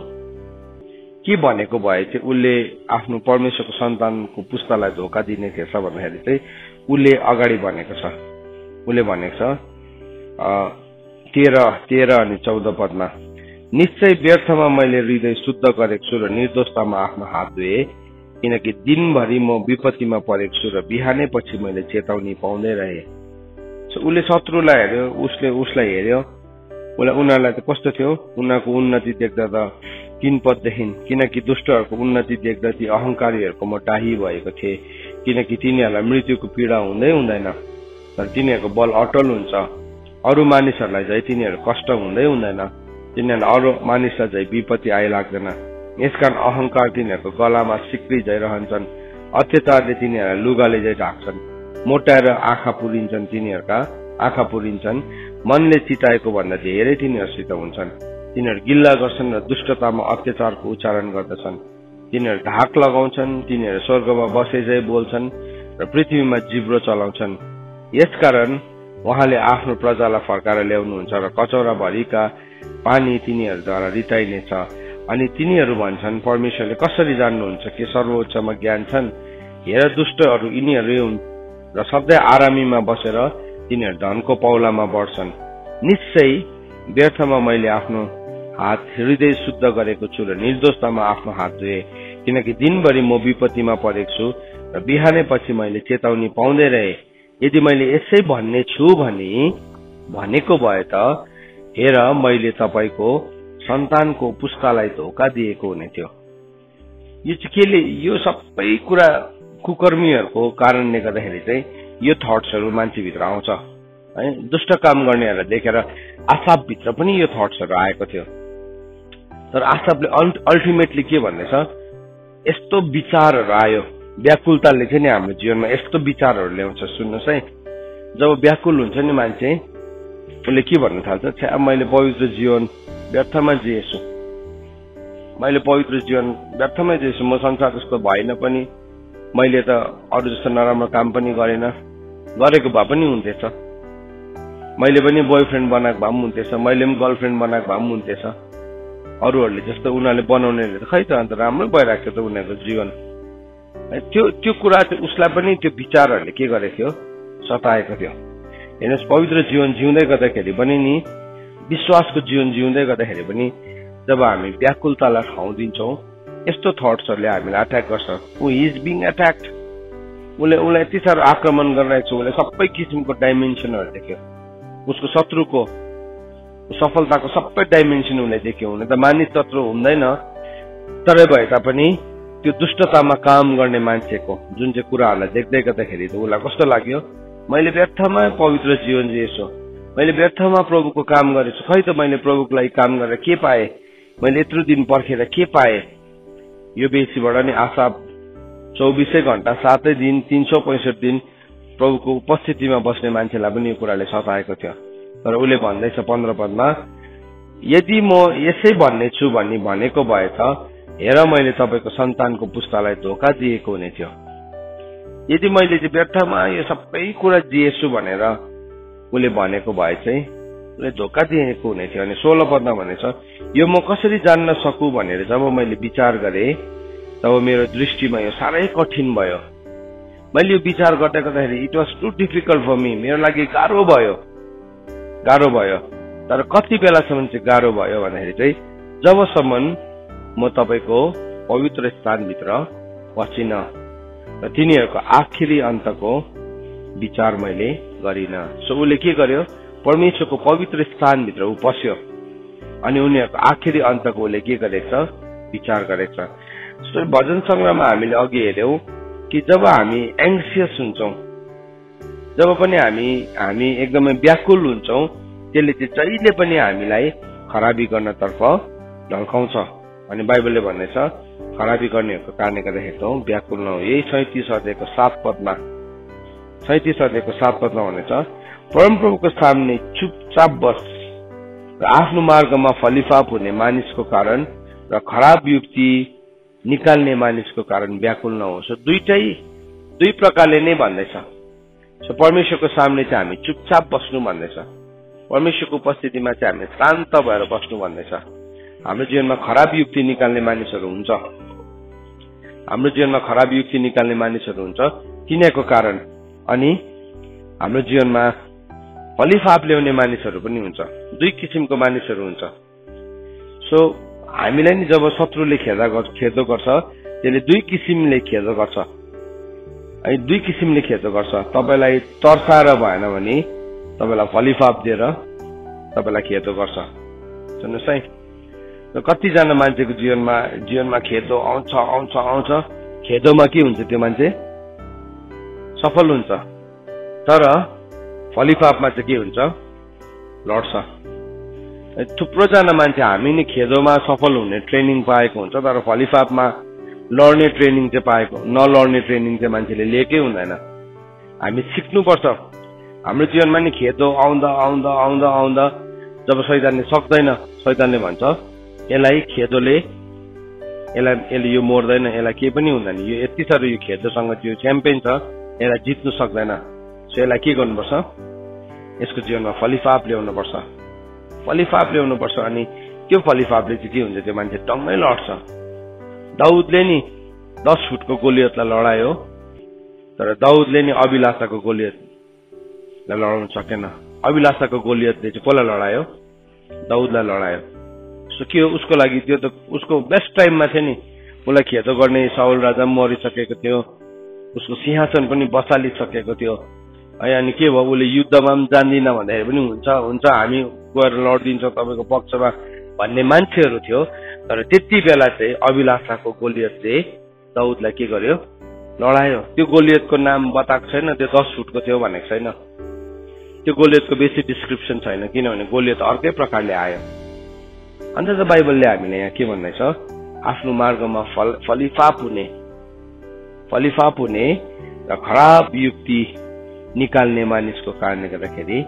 के भनेको भए चाहिँ उसले आफ्नो परमेश्वरको सन्तानको पुस्तालाई धोका दिने थिएछ भन्दाखेरि चाहिँ उसले अगाडि भनेको छ। उसले भनेको छ 13 अनि 14 पदमा, निश्चय व्यर्थमा मैले हृदय शुद्ध गरेको छु र निर्दोषतामा आफ्नो हात धोए, किनकि दिनभरि म विपत्तिमा परेको छु र बिहानै पछि मैले चेतावनी पाउँदै रहे। उसले शत्रुलाई हेर्यो, उसलाई हेर्यो, उनीहरूलाई त कस्तो थियो? उनीहरूको उन्नति देख्दा त 3 पददेखि, किनकि दुष्टहरूको उन्नति देख्दा ती अहंकारीहरूको म डाही भएको थिएँ, किनकि तिनीहरूलाई मृत्युको पीडा हुँदैन, तर तिनीहरूको बल अटल हुन्छ। अरू मानिसहरूलाई चाहिँ तिनीहरू कष्ट हुँदैन, तिनीहरूलाई अरू मानिसलाई चाहिँ विपत्ति आइलाग्दैन। यसकारण अहंकार तिनीहरूको गलामा सिक्री झैरहन्छन्, अत्याचारले तिनीहरूलाई लुगाले चाहिँ ढाक्छन्, मोटाएर आँखा पुरिन्छन्, तिनीहरूका आँखा पुरिन्छन्, मनले चिताएको भन्दा धेरै तिनीहरूसित हुन्छन्। तिनीहरू गिल्ला गर्छन् र दुष्टतामा अत्याचारको उच्चारण गर्दछन्। तिनीहरू ढाक लगाउँछन्, तिनीहरू स्वर्गमा बसे चाहिँ बोल्छन् र पृथ्वीमा जिब्रो चलाउँछन्। यसकारण उहाँले आफ्नो प्रजालाई फर्काएर ल्याउनुहुन्छ र कचौरा भरिका पानी तिनीहरूद्वारा रिताइनेछ। अनि तिनीहरू भन्छन्, परमेश्वरले कसरी जान्नुहुन्छ कि सर्वोच्चमा ज्ञान छन्? हेर दुष्टहरू यिनीहरू हुन् र सधैँ आरामीमा बसेर तिनीहरू धनको पौलामा बढ्छन्। निश्चय व्यर्थमा मैले आफ्नो हात हृदय शुद्ध गरेको छु र निर्दोषतामा आफ्नो हात धोए, किनकि दिनभरि म विपत्तिमा परेको छु र बिहानै पछि मैले चेतावनी पाउँदै रहे। यदि मैले यसै भन्ने छु भने भनेको भए त हेर मैले तपाईँको सन्तानको पुस्तालाई धोका दिएको हुने थियो। यो चाहिँ केले, यो सबै कुरा कुकर्मीहरूको कारणले गर्दाखेरि चाहिँ यो थट्सहरू मान्छेभित्र आउँछ है दुष्ट काम गर्नेहरूलाई देखेर आसापभित्र पनि यो थट्सहरू आएको थियो। तर आसापले अल्टिमेटली के भन्दैछ, यस्तो विचारहरू आयो, व्याकुलताले चाहिँ नि हाम्रो जीवनमा यस्तो विचारहरू ल्याउँछ। सुन्नुहोस् है, जब व्याकुल हुन्छ नि मान्छे, उसले के भन्नु थाल्छ, छ्या मैले पवित्र जीवन व्यर्थमा जिएछु, मैले पवित्र जीवन व्यर्थमै जिएछु, म संसार जस्तो भएन पनि, मैले त अरू जस्तो नराम्रो काम पनि गरेन, गरेको भए पनि हुन्थेछ, मैले पनि बोयफ्रेन्ड बनाएको भए पनि हुन्थेछ, मैले पनि गर्लफ्रेन्ड बनाएको भए पनि हुन्थेछ, अरूहरूले जस्तो उनीहरूले बनाउनेले त खै त अन्त राम्रो भइरहेको थियो त उनीहरूको जीवन। त्यो कुरा चाहिँ उसलाई पनि त्यो विचारहरूले के गरेको थियो, सताएको थियो। हेर्नुहोस्, पवित्र जीवन जिउँदै गर्दाखेरि पनि नि, विश्वासको जीवन जिउँदै गर्दाखेरि पनि जब हामी व्याकुलतालाई ठाउँ दिन्छौँ, यस्तो थट्सहरूले हामीलाई अट्याक गर्छ। हि इज बिङ एट्याक्ड, उसलाई यति साह्रो आक्रमण गरिरहेको छ, उसले सबै किसिमको डाइमेन्सनहरू देख्यो, उसको शत्रुको सफलताको सबै डाइमेन्सन उसले देख्यो। हुन त मानिस शत्रु हुँदैन, तरै भए तापनि त्यो दुष्टतामा काम गर्ने मान्छेको जुन चाहिँ कुराहरूलाई देख्दै गर्दाखेरि त उसलाई कस्तो लाग्यो, मैले व्यर्थमा पवित्र जीवन जिएछु, मैले व्यर्थमा प्रभुको काम गरेछु, खै त मैले प्रभुको लागि काम गरेर के पाएँ, मैले यत्रो दिन पर्खेर के पाएँ। यो बेसीबाट नि आसाप 24 घण्टा 7 दिन 365 दिन प्रभुको उपस्थितिमा बस्ने मान्छेलाई पनि यो कुराले सताएको थियो। तर उसले भन्दैछ 15 पदमा, यदि म यसै भन्ने छु भन्ने भनेको भए त हेर मैले तपाईँको सन्तानको पुस्तालाई धोका दिएको हुने थियो। यदि मैले चाहिँ व्यर्थमा यो सबै कुरा जिएछु भनेर उसले भनेको भए चाहिँ उसले धोका दिएको हुने थियो। अनि 16 पदमा भनेछ, यो म कसरी जान्न सकु भनेर जब मैले विचार गरेँ तब मेरो दृष्टिमा यो साह्रै कठिन भयो। मैले यो विचार गर्दा गर्दाखेरि it was too difficult for me, मेरो लागि गाह्रो भयो। तर कति बेलासम्म चाहिँ गाह्रो भयो भन्दाखेरि चाहिँ जबसम्म म तपाईँको पवित्र स्थानभित्र पसिन र तिनीहरूको आखिरी अन्तको विचार मैले गरिन। सो उसले के गर्यो, परमेश्वरको पवित्र स्थानभित्र ऊ पस्यो अनि उनीहरूको आखिरी अन्तको उसले के गरेको छ, विचार गरेको छ। सो भजन सङ्ग्रहमा हामीले अघि हेर्यौं कि जब हामी एङ्सियस हुन्छौँ, जब पनि हामी एकदमै व्याकुल हुन्छौँ, त्यसले चाहिँ जहिले पनि हामीलाई खराबी गर्नतर्फ ढल्काउँछ। अनि बाइबलले भन्दैछ खराबी गर्नेहरूको कारणले गर्दाखेरि त व्याकुल नहो। यही 37 अध्यायको 7 पदमा भनेछ, परमप्रभुको सामने चुपचाप बस र आफ्नो मार्गमा फलिफाप हुने मानिसको कारण र खराब युक्ति निकाल्ने मानिसको कारण व्याकुल नहो। सो दुई प्रकारले नै भन्दैछ। सो परमेश्वरको सामने चाहिँ हामी चुपचाप बस्नु भन्दैछ, परमेश्वरको उपस्थितिमा चाहिँ हामी शान्त भएर बस्नु भन्दैछ। हाम्रो जीवनमा खराब युक्ति निकाल्ने मानिसहरू हुन्छ, हाम्रो जीवनमा खराब युक्ति निकाल्ने मानिसहरू हुन्छ तिनीहरूको कारण, अनि हाम्रो जीवनमा फलिफाप ल्याउने मानिसहरू पनि हुन्छ। दुई किसिमको मानिसहरू हुन्छ। सो हामीलाई नि जब शत्रुले खेदो गर्छ त्यसले दुई किसिमले खेदो गर्छ, है, दुई किसिमले खेदो गर्छ। तपाईँलाई तर्साएर भएन भने तपाईँलाई फलिफाप दिएर तपाईँलाई खेदो गर्छ। सुन्नुहोस् है, कतिजना मान्छेको जीवनमा खेदो आउँछ, खेदोमा के हुन्छ, त्यो मान्छे सफल हुन्छ, तर फलिफापमा चाहिँ के हुन्छ, लड्छ। थुप्रोजना मान्छे हामी नै खेदोमा सफल हुने ट्रेनिङ पाएको हुन्छ, तर फलिफापमा लड्ने ट्रेनिङ चाहिँ पाएको, नलड्ने ट्रेनिङ चाहिँ मान्छेले लिएकै हुँदैन। हामी सिक्नुपर्छ। हाम्रो जीवनमा नि खेदो आउँदा जब शैतानले सक्दैन, शैतानले भन्छ यसले यो मोर्दैन, यसलाई केही पनि हुँदैन, यो यति साह्रो यो खेदोसँग त्यो च्याम्पियन छ, यसलाई जित्नु सक्दैन। सो यसलाई के गर्नुपर्छ, यसको जीवनमा फलिफाप ल्याउनुपर्छ, अनि त्यो फलिफापले चाहिँ के हुन्छ, त्यो मान्छे टङ्गै लड्छ। दाउदले नि 10 फुटको गोलियतलाई लडायो, तर दाउदले नि अभिलाषाको गोलियतलाई लडाउन सकेन। अभिलाषाको गोलियतले चाहिँ कसलाई लडायो, दाउदलाई लडायो। सो के हो, उसको लागि त्यो त उसको बेस्ट टाइममा थियो नि, उसलाई खेदो गर्ने साउल राजा पनि मरिसकेको थियो, उसको सिंहासन पनि बसालिसकेको थियो, है। अनि के भयो, उसले युद्धमा पनि जान्दिन भन्दाखेरि पनि हुन्छ हामी गएर लडिदिन्छौँ तपाईँको पक्षमा भन्ने मान्छेहरू थियो। तर त्यति बेला चाहिँ अभिलाषाको गोलियतले दाउदलाई के गर्यो, लडायो। त्यो गोलियतको नाम बताएको छैन, त्यो 10 फुटको थियो भनेको छैन, त्यो गोलियतको बेसी डिस्क्रिप्सन छैन, किनभने गोलियत अर्कै प्रकारले आयो। अन्त त बाइबलले हामीले यहाँ के भन्दैछ, आफ्नो मार्गमा फलिफाप हुने र खराब युक्ति निकाल्ने मानिसको कारणले गर्दाखेरि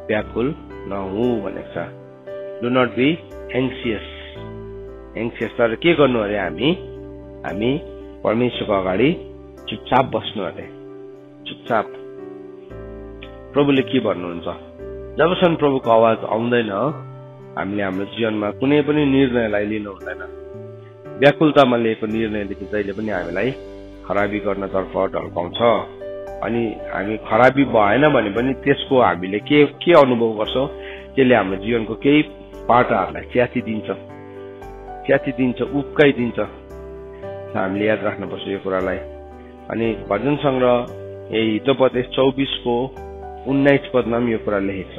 व्याकुल नहु भनेको छ। Do not be anxious. तर के गर्नु अरे, हामी परमेश्वरको अगाडि चुपचाप बस्नु अरे, चुपचाप। प्रभुले के भन्नुहुन्छ, जबसम्म प्रभुको आवाज आउँदैन हामीले हाम्रो जीवनमा कुनै पनि निर्णयलाई लिनु हुँदैन। व्याकुलतामा लिएको निर्णयदेखि जहिले पनि हामीलाई खराबी गर्नतर्फ ढल्काउँछ। अनि हामी खराबी भएन भने पनि त्यसको हामीले के अनुभव गर्छौँ, त्यसले हाम्रो जीवनको केही पाटाहरूलाई च्यातिदिन्छ, उप्काइदिन्छ। हामीले याद राख्नुपर्छ यो कुरालाई। अनि भजन सङ्ग्रह हितोपदेश 24:19 पदमा पनि यो कुरा लेखेको छ।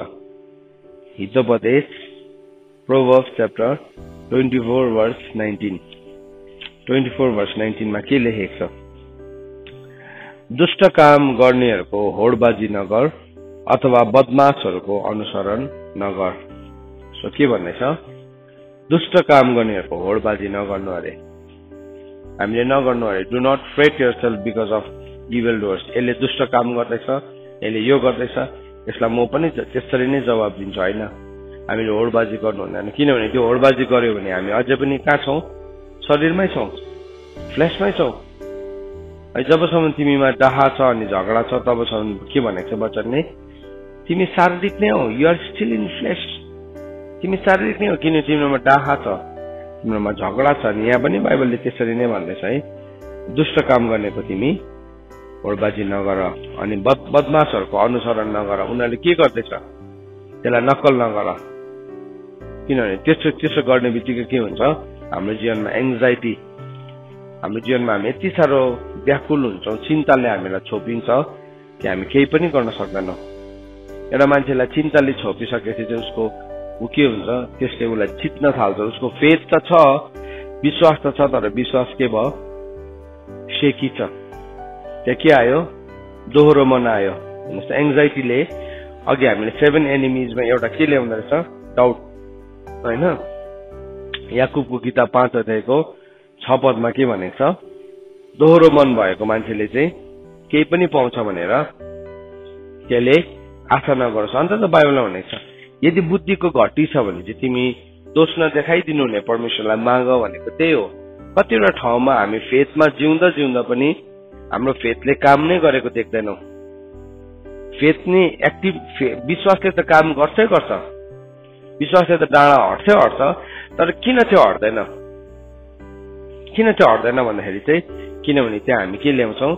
हितोपदेश प्रोभर्ब्स च्याप्टर 24:19 मा के लेखेको छ, दुष्ट काम गर्नेहरूको होडबाजी नगर अथवा बदमाशहरूको अनुसरण नगर। सो के भन्दैछ, दुष्ट काम गर्नेहरूको होडबाजी नगर्नु अरे, हामीले नगर्नु अरे। Do not fret yourself because of evil doers. यसले दुष्ट काम गर्दैछ, यसले यो गर्दैछ, यसलाई म पनि त्यसरी नै जवाब दिन्छु, होइन। हामीले होडबाजी गर्नु हुँदैन, किनभने त्यो होडबाजी गर्यो भने हामी अझै पनि कहाँ छौँ, शरीरमै छौँ, फ्लेसमै छौँ। जबसम्म तिमीमा डाहा छ अनि झगडा छ तबसम्म के भनेको छ वचनले, तिमी शारीरिक नै हो, you are still in flesh. तिमी शारीरिक नै हो, किन तिम्रोमा डाहा छ, तिम्रोमा झगडा छ। अनि यहाँ पनि बाइबलले त्यसरी नै भन्दैछ है, दुष्ट काम गर्नेको तिमी होडबाजी नगर अनि बदमाशहरूको अनुसरण नगर। उनीहरूले के गर्दैछ त्यसलाई नक्कल नगर, किनभने त्यसो गर्ने बित्तिकै के हुन्छ, हाम्रो जीवनमा एङ्जाइटी, हाम्रो जीवनमा हामी यति साह्रो व्याकुल हुन्छौँ, चिन्ताले हामीलाई छोपिन्छ कि हामी केही पनि गर्न सक्दैनौँ। एउटा मान्छेलाई चिन्ताले छोपिसकेपछि चाहिँ उसको के हुन्छ, त्यसले उसलाई जित्न थाल्छ। उसको फेथ त छ, विश्वास त छ, तर विश्वास के भयो, सेकी छ। त्यहाँ के आयो, दोहोरो मन आयो। एङ्जाइटीले अघि हामीले 7 एनिमिजमा एउटा के ल्याउँदो रहेछ, डाउट, होइन। याकुबको किताब 5 अध्यायको 6 पदमा के भनेको छ, दोहोरो मन भएको मान्छेले चाहिँ केही पनि पाउँछ भनेर त्यसले आशा नगरोस्। अन्त त बाइबलमा भनेको छ, यदि बुद्धिको घटी छ भने चाहिँ तिमी दोष नदेखाइदिनु हुने परमेश्वरलाई माग भनेको त्यही हो। कतिवटा ठाउँमा हामी फेथमा जिउँदा पनि हाम्रो फेथले काम नै गरेको देख्दैनौँ। फेथ नै एक्टिभ, विश्वासले त काम गर्छै गर्छ, विश्वासले त डाँडा हट्छ, तर किन चाहिँ हट्दैन भन्दाखेरि चाहिँ किनभने त्यहाँ हामी के ल्याउँछौँ,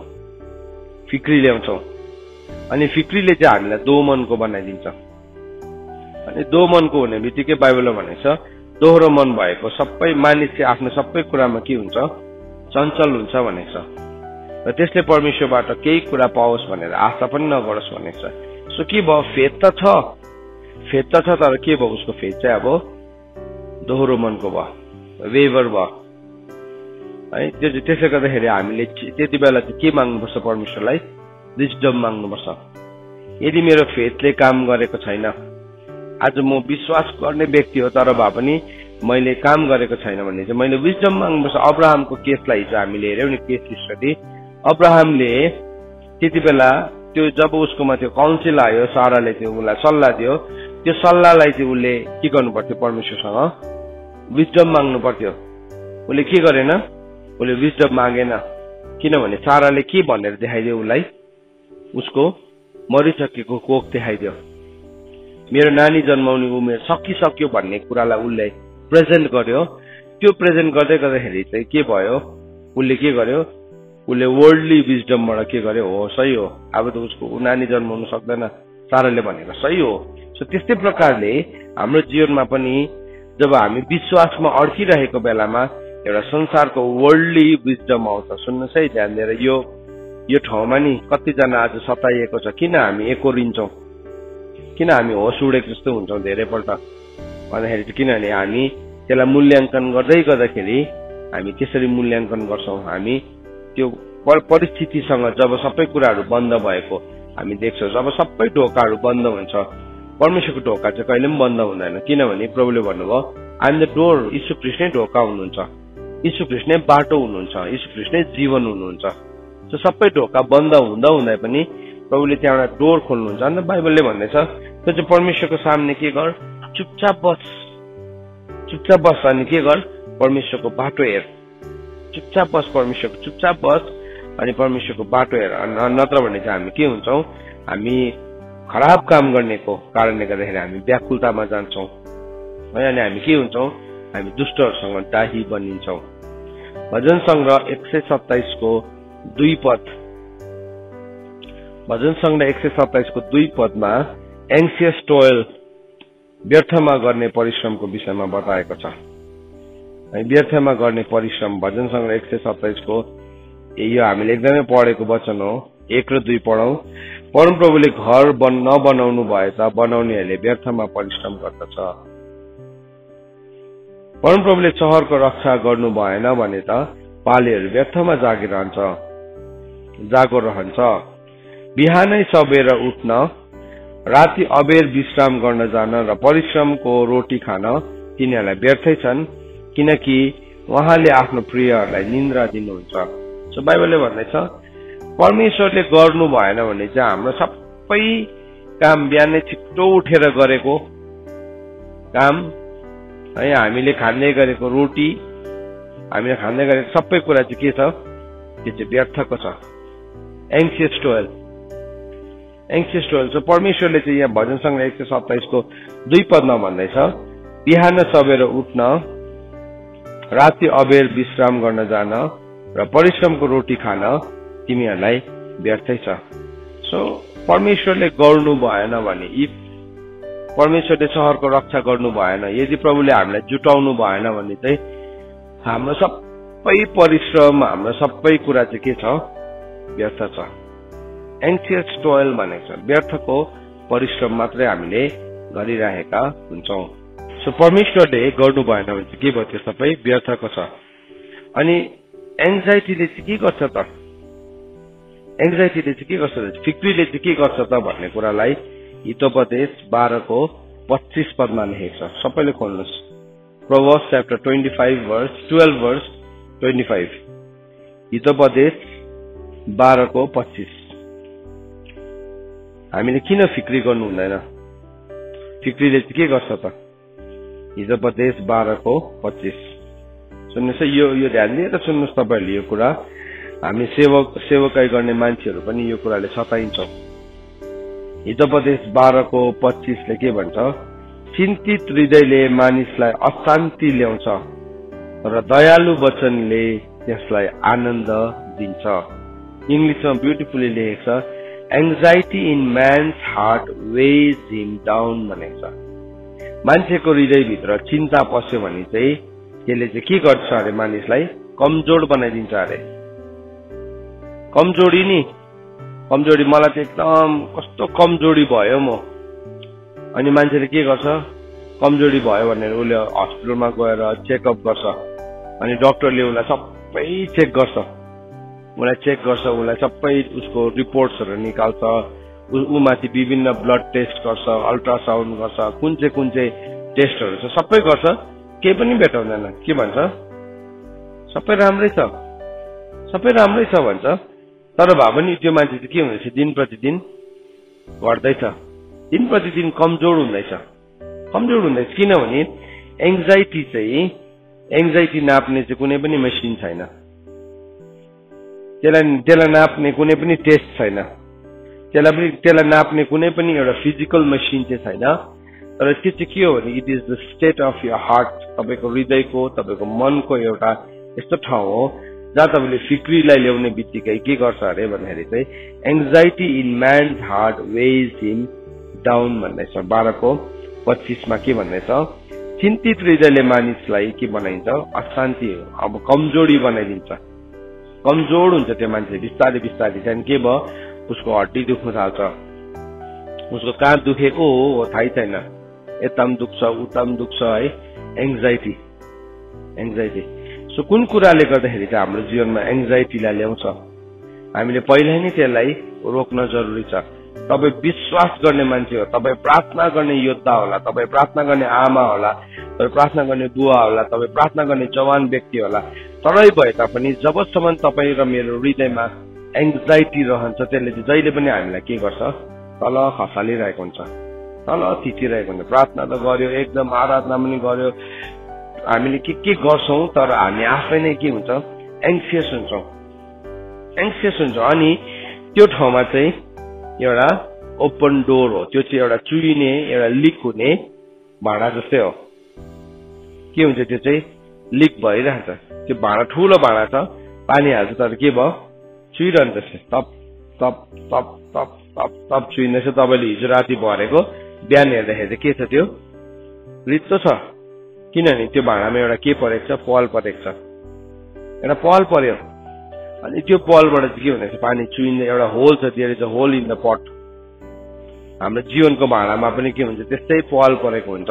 फिक्री ल्याउँछौँ। अनि फिक्रीले चाहिँ हामीलाई दोमनको बनाइदिन्छ। अनि दोमनको हुने बित्तिकै बाइबलमा भनेको छ, दोहोरो मन भएको सबै मानिस चाहिँ आफ्नो सबै कुरामा के हुन्छ, चञ्चल हुन्छ भनेको छ। र त्यसले परमेश्वरबाट केही कुरा पाओस् भनेर आशा पनि नगरोस् भनेको छ। सो के भयो, फेथ त छ, तर के भयो, उसको फेथ चाहिँ अब दोहोरो मनको भयो, वेभर भयो है। त्यसले गर्दाखेरि हामीले त्यति बेला चाहिँ के माग्नुपर्छ, परमेश्वरलाई विजडम माग्नुपर्छ। यदि मेरो फेथले काम गरेको छैन, आज म विश्वास गर्ने व्यक्ति हो तर भए पनि मैले काम गरेको छैन भने चाहिँ मैले विजडम माग्नुपर्छ। अब्राहमको केसलाई हिजो हामीले हेऱ्यौँ नि, केस हिस्ट्री। अब्राहमले त्यति बेला त्यो जब उसकोमा त्यो काउन्सिल आयो, साराले त्यो उसलाई सल्लाह दियो, त्यो सल्लाहलाई चाहिँ उसले के गर्नु पर्थ्यो, परमेश्वरसँग विजडम माग्नु पर्थ्यो। उसले के गरेन, उसले विजडम मागेन, किनभने साराले के भनेर देखाइदियो उसलाई, उसको मरिसकेको कोख देखाइदियो। मेरो नानी जन्माउने उमेर सकिसक्यो भन्ने कुरालाई उसले प्रेजेन्ट गर्यो। त्यो प्रेजेन्ट गर्दाखेरि चाहिँ के भयो, उसले के गर्यो, उसले वर्ल्डली विजडमबाट के गर्यो, हो सही हो, अब त उसको नानी जन्माउनु सक्दैन, साराले भनेको सही हो। सो त्यस्तै प्रकारले हाम्रो जीवनमा पनि जब हामी विश्वासमा अड्किरहेको बेलामा एउटा संसारको वर्ल्डली विजडम आउँछ। सुन्नुहोस् है ध्यान दिएर, यो ठाउँमा नि कतिजना आज सताइएको छ। किन हामी एकोरिन्छौँ, किन हामी होस उडेको जस्तो हुन्छौँ धेरैपल्ट भन्दाखेरि चाहिँ किनभने हामी त्यसलाई मूल्याङ्कन गर्दाखेरि हामी त्यसरी मूल्याङ्कन गर्छौँ। हामी त्यो परिस्थितिसँग जब सबै कुराहरू बन्द भएको, हामी देख्छौँ जब सबै ढोकाहरू बन्द हुन्छ परमेश्वरको ढोका चाहिँ कहिले पनि बन्द हुँदैन किनभने प्रभुले भन्नुभयो आई एम द डोर यीशु ख्रीष्ट नै ढोका हुनुहुन्छ यीशु ख्रीष्ट नै बाटो हुनुहुन्छ यीशु ख्रीष्ट नै जीवन हुनुहुन्छ सो सबै ढोका बन्द हुँदा हुँदै पनि प्रभुले त्यहाँ एउटा डोर खोल्नुहुन्छ अन्त बाइबलले भन्दैछ त्यो चाहिँ परमेश्वरको सामने के गर चुपचाप बस अनि के गर परमेश्वरको बाटो हेर चुपचाप बस परमेश्वरको चुपचाप बस अनि परमेश्वरको बाटो हेर नत्र भने चाहिँ हामी के हुन्छौँ हामी खराब काम गर्नेको कारणले गर्दाखेरि हामी व्याकुलतामा जान्छौँ है अनि हामी के हुन्छौँ हामी दुष्टहरूसँग दाही बनिन्छौँ भजन संग्रह 127 को 2 पद भजन संग्रह 127 को 2 पदमा एंक्सियस टोयल व्यर्थमा गर्ने परिश्रमको विषयमा बताएको छ व्यर्थमा गर्ने परिश्रम भजन संग्रह 127 को यो हामीले एकदमै पढेको वचन हो 1 र 2 पढौं परमप्रभुले घर नबनाउनु भएछ बनाउनेहरूले व्यर्थमा परिश्रम गर्दछ परमप्रभुले शहरको रक्षा गर्नु भएन भने त पालेहरू व्यर्थमा जागो रहन्छ बिहानै सबेर उठ्न राति अबेर विश्राम गर्न जान र परिश्रमको रोटी खान तिनीहरूलाई व्यर्थै छन् किनकि उहाँले आफ्नो प्रियहरूलाई निन्द्रा दिनुहुन्छ सो बाइबलले भन्दैछ परमेश्वरले गर्नु भएन भने चाहिँ हाम्रो सबै काम बिहानै छिट्टो उठेर गरेको काम है हामीले खाँदै गरेको रोटी हामीले खाँदै गरेको सबै कुरा चाहिँ के छ त्यो चाहिँ व्यर्थको छ एंक्सियस टोयल चाहिँ परमेश्वरले चाहिँ यहाँ भजन संग्रह 127 को 2 पदमा भन्दैछ बिहान सबेर उठ्न राति अबेर विश्राम गर्न जान र परिश्रमको रोटी खान तिमीहरूलाई व्यर्थै छ सो परमेश्वरले गर्नु भएन भने परमेश्वरले शहरको रक्षा गर्नु भएन यदि प्रभुले हामीलाई जुटाउनु भएन भने चाहिँ हाम्रो सबै परिश्रम हाम्रो सबै कुरा चाहिँ के छ व्यर्थ छ एंक्सियस टोयल भनेको छ व्यर्थको परिश्रम मात्रै हामीले गरिरहेका हुन्छौँ सो परमेश्वरले गर्नु भएन भने चाहिँ के भयो त्यो सबै व्यर्थको छ अनि एंजाइटीले चाहिँ के गर्छ त फिक्रीले चाहिँ के गर्छ त भन्ने कुरालाई हितोपदेश 12 को 25 पदमा लेखेको छ सबैले खोल्नुहोस् प्रोभर्ब्स च्याप्टर 12 वर्स 25 हितोपदेश 12 को 25 हामीले किन फिक्री गर्नु हुँदैन फिक्रीले चाहिँ के गर्छ त हितोपदेश 12 को 25 सुन्नुहोस् यो ध्यान दिएर सुन्नुहोस् तपाईहरुले यो कुरा हामी सेवकाई गर्ने मान्छेहरू पनि यो कुराले सताइन्छौं हितोपदेश 12 को 25 ले के भन्छ चिन्तित हृदयले मानिसलाई अशान्ति ल्याउँछ र दयालु वचनले त्यसलाई आनन्द दिन्छ इंग्लिशमा ब्युटिफुली लेखेको छ anxiety in man's heart weighs him down भनेको छ मान्छेको हृदयभित्र चिन्ता पस्यो भने चाहिँ त्यसले चाहिँ के गर्छ अरे मानिसलाई कमजोर बनाइदिन्छ अरे कमजोरी मलाई चाहिँ एकदम कस्तो कमजोरी भयो म अनि मान्छेले के गर्छ कमजोरी भयो भनेर उसले हस्पिटलमा गएर चेकअप गर्छ अनि डाक्टरले उसलाई सबै चेक गर्छ उसलाई सबै उसको रिपोर्ट्सहरू निकाल्छ उमाथि विभिन्न ब्लड टेस्ट गर्छ अल्ट्रासाउन्ड गर्छ कुन चाहिँ टेस्टहरू छ सबै गर्छ केही पनि भेटाउँदैन के भन्छ सबै राम्रै छ भन्छ तर भए पनि त्यो मान्छे चाहिँ के हुँदैछ दिन प्रतिदिन घट्दैछ दिन प्रतिदिन कमजोर हुँदैछ किनभने एंजाइटी नाप्ने चाहिँ कुनै पनि मेसिन छैन त्यसलाई नाप्ने कुनै पनि टेस्ट छैन त्यसलाई नाप्ने कुनै पनि एउटा फिजिकल मेसिन चाहिँ छैन तर त्यो चाहिँ के हो भने it is the state of your heart तपाईको हृदयको तपाईको मनको एउटा यस्तो ठाउँ हो जहाँ तपाईले फिक्रीलाई ल्याउने बित्तिकै के गर्छ अरे भन्दाखेरि चाहिँ anxiety in man's heart weighs him down भन्दैछ 12 को 25 मा के भन्दैछ चिन्तित हृदयले मानिसलाई के बनाइन्छ अशान्ति अब कमजोरी बनाइदिन्छ कमजोर हुन्छ त्यो मान्छे बिस्तारै त्यहाँदेखि के भयो उसको हड्डी दुख्न थाल्छ उसको कहाँ दुखेको हो थाहै छैन यताम दुख्छ उताम दुख्छ है एंजाइटी सो कुन कुराले गर्दाखेरि चाहिँ हाम्रो जीवनमा एंजाइटीलाई ल्याउँछ हामीले पहिल्यै नै त्यसलाई रोक्न जरुरी छ तपाई विश्वास गर्ने मान्छे हो, तपाई प्रार्थना गर्ने योद्धा होला, तपाई प्रार्थना गर्ने आमा होला, तपाई प्रार्थना गर्ने बुवा होला, तपाई प्रार्थना गर्ने जवान व्यक्ति होला। तरै भए तापनि जबसम्म तपाई र मेरो हृदयमा एङ्जाइटी रहन्छ त्यसले चाहिँ जहिले पनि हामीलाई के गर्छ, तल खसालिरहेको हुन्छ, तल थिचिरहेको हुन्छ। प्रार्थना त गर्यो, एकदम आराधना पनि गर्यो, हामीले के गर्छौं, तर हामी आफै नै के हुन्छ, एङ्सियस हुन्छ। अनि त्यो ठाउँमा चाहिँ एउटा ओपन डोर हो, त्यो चाहिँ एउटा चुइने, एउटा लिक हुने भाँडा जस्तै हो। के हुन्छ, त्यो चाहिँ लिक भइरहन्छ। त्यो भाँडा ठुलो भाँडा छ, पानी हाल्छ, तर के भयो, चुइरहन्छ, तप तप तप तप तप तप चुइँदैछ। तपाईँले हिजो राति भरेको बिहान हेर्दाखेरि के छ, त्यो रित्तो छ, किनभने त्यो भाँडामा एउटा के परेको छ, पल परेको छ, एउटा पल पर्यो। अनि त्यो पलबाट चाहिँ के हुँदैछ, पानी चुइँदै एउटा होल छ, there is a hole in the pot. हाम्रो जीवनको भाँडामा पनि के हुन्छ, त्यस्तै पल परेको हुन्छ।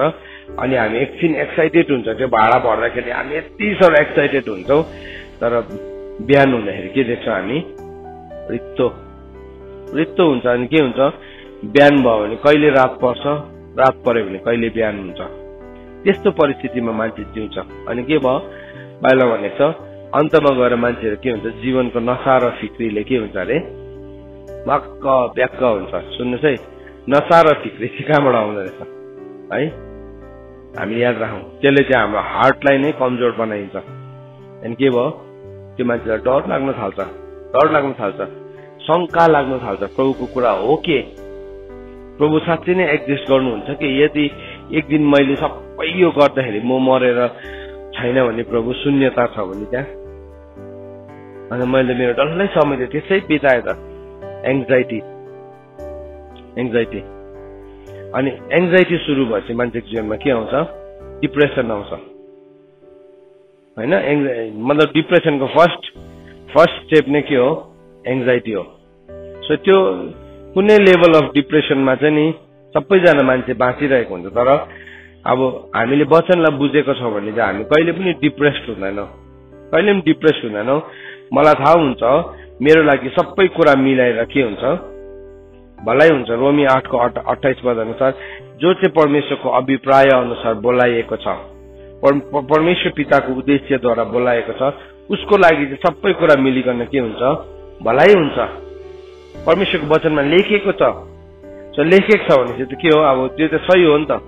अनि हामी एकछिन एक्साइटेड हुन्छ, त्यो भाँडा भर्दाखेरि हामी यति साह्रो एक्साइटेड हुन्छौँ, तर बिहान हुँदाखेरि के देख्छौँ हामी, रित्तो हुन्छ। अनि के हुन्छ, बिहान भयो भने कहिले रात पर्छ, रात पर्यो भने कहिले बिहान हुन्छ, त्यस्तो परिस्थितिमा मान्छे जिउँछ। अनि के भयो, बाहिर भनेको छ, अन्तमा गएर मान्छेहरू के हुन्छ, जीवनको नशा र फिक्रीले के हुन्छ अरे, मक्क ब्याक्क हुन्छ। सुन्नुहोस् है, नशा र फिक्री चाहिँ कहाँबाट आउँदो रहेछ है, हामीले याद राखौँ। त्यसले चाहिँ हाम्रो हार्टलाई नै कमजोर बनाइन्छ। अनि के भयो, त्यो मान्छेलाई डर लाग्न थाल्छ, शङ्का लाग्न थाल्छ, प्रभुको कुरा हो के, प्रभु साँच्चै नै एक्जिस्ट गर्नुहुन्छ कि, यदि एक दिन मैले सबै यो गर्दाखेरि म मरेर छैन भने प्रभु शून्यता छ भने त्यहाँ, अनि मैले मेरो डल्लै समय त त्यसै बिताए त, एङ्जाइटी। अनि एङ्जाइटी सुरु भएपछि मान्छेको जीवनमा के आउँछ, डिप्रेसन आउँछ होइन। मतलब डिप्रेसनको फर्स्ट स्टेप नै के हो, एङ्जाइटी हो। सो त्यो कुनै लेभल अफ डिप्रेसनमा चाहिँ नि सबैजना मान्छे बाँचिरहेको हुन्छ, तर अब हामीले वचनलाई बुझेको छौँ भने चाहिँ हामी कहिले पनि डिप्रेस्ड हुँदैनौँ। मलाई थाहा हुन्छ मेरो लागि सबै कुरा मिलाएर के हुन्छ, भलाइ हुन्छ। रोमी 8:28 पद अनुसार जो चाहिँ परमेश्वरको अभिप्राय अनुसार बोलाइएको छ, परमेश्वर पिताको उद्देश्यद्वारा बोलाएको छ, उसको लागि चाहिँ सबै कुरा मिलिकन के हुन्छ, भलाइ हुन्छ। परमेश्वरको वचनमा लेखेको छ, लेखेको छ भने चाहिँ के हो, अब त्यो त सही हो नि त।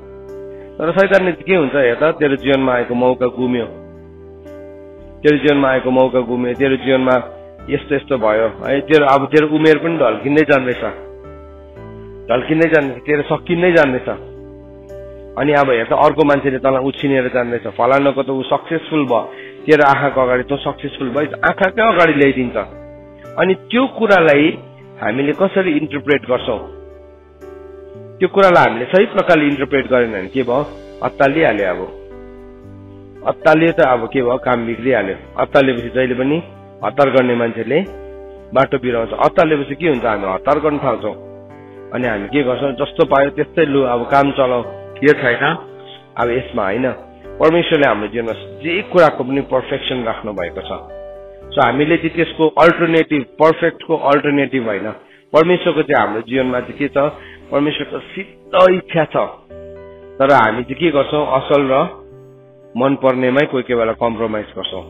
तर शैतानले के हुन्छ, हेर त, तेरो जीवनमा आएको मौका गुम्यो, तेरो जीवनमा यस्तो भयो है, तेरो उमेर पनि ढल्किँदै जाँदैछ, तेरो सकिँदै जाँदैछ। अनि अब हेर त, अर्को मान्छेले तँलाई उछिनेर जाँदैछ, फलानाको त ऊ सक्सेसफुल भयो, तेरो आँखाको अगाडि त सक्सेसफुल भयो, आँखाकै अगाडि ल्याइदिन्छ। अनि त्यो कुरालाई हामीले कसरी इन्टरप्रेट गर्छौँ, त्यो कुरालाई हामीले सही प्रकारले इन्टरप्रेट गरेन भने के भयो, अत्तालिहाल्यो। अत्तालियो त अब के भयो, काम बिग्रिहाल्यो। अत्तालिएपछि जहिले पनि हतार गर्ने मान्छेले बाटो बिराउँछ। अत्तालिएपछि के हुन्छ, हामी हतार गर्न थाल्छौँ। अनि हामी के गर्छौँ, जस्तो पायो त्यस्तै लु अब काम चलाऊ, यो छैन अब यसमा होइन। परमेश्वरले हाम्रो जीवनमा जे कुराको पनि पर्फेक्सन राख्नु भएको छ। सो हामीले चाहिँ त्यसको अल्टरनेटिभ, पर्फेक्टको अल्टरनेटिभ होइन। परमेश्वरको चाहिँ हाम्रो जीवनमा चाहिँ के छ, परमेश्वरको सिद्ध इच्छा छ, तर हामी चाहिँ के गर्छौँ, असल र मन पर्नेमै कोही बेला कम्प्रोमाइज गर्छौँ,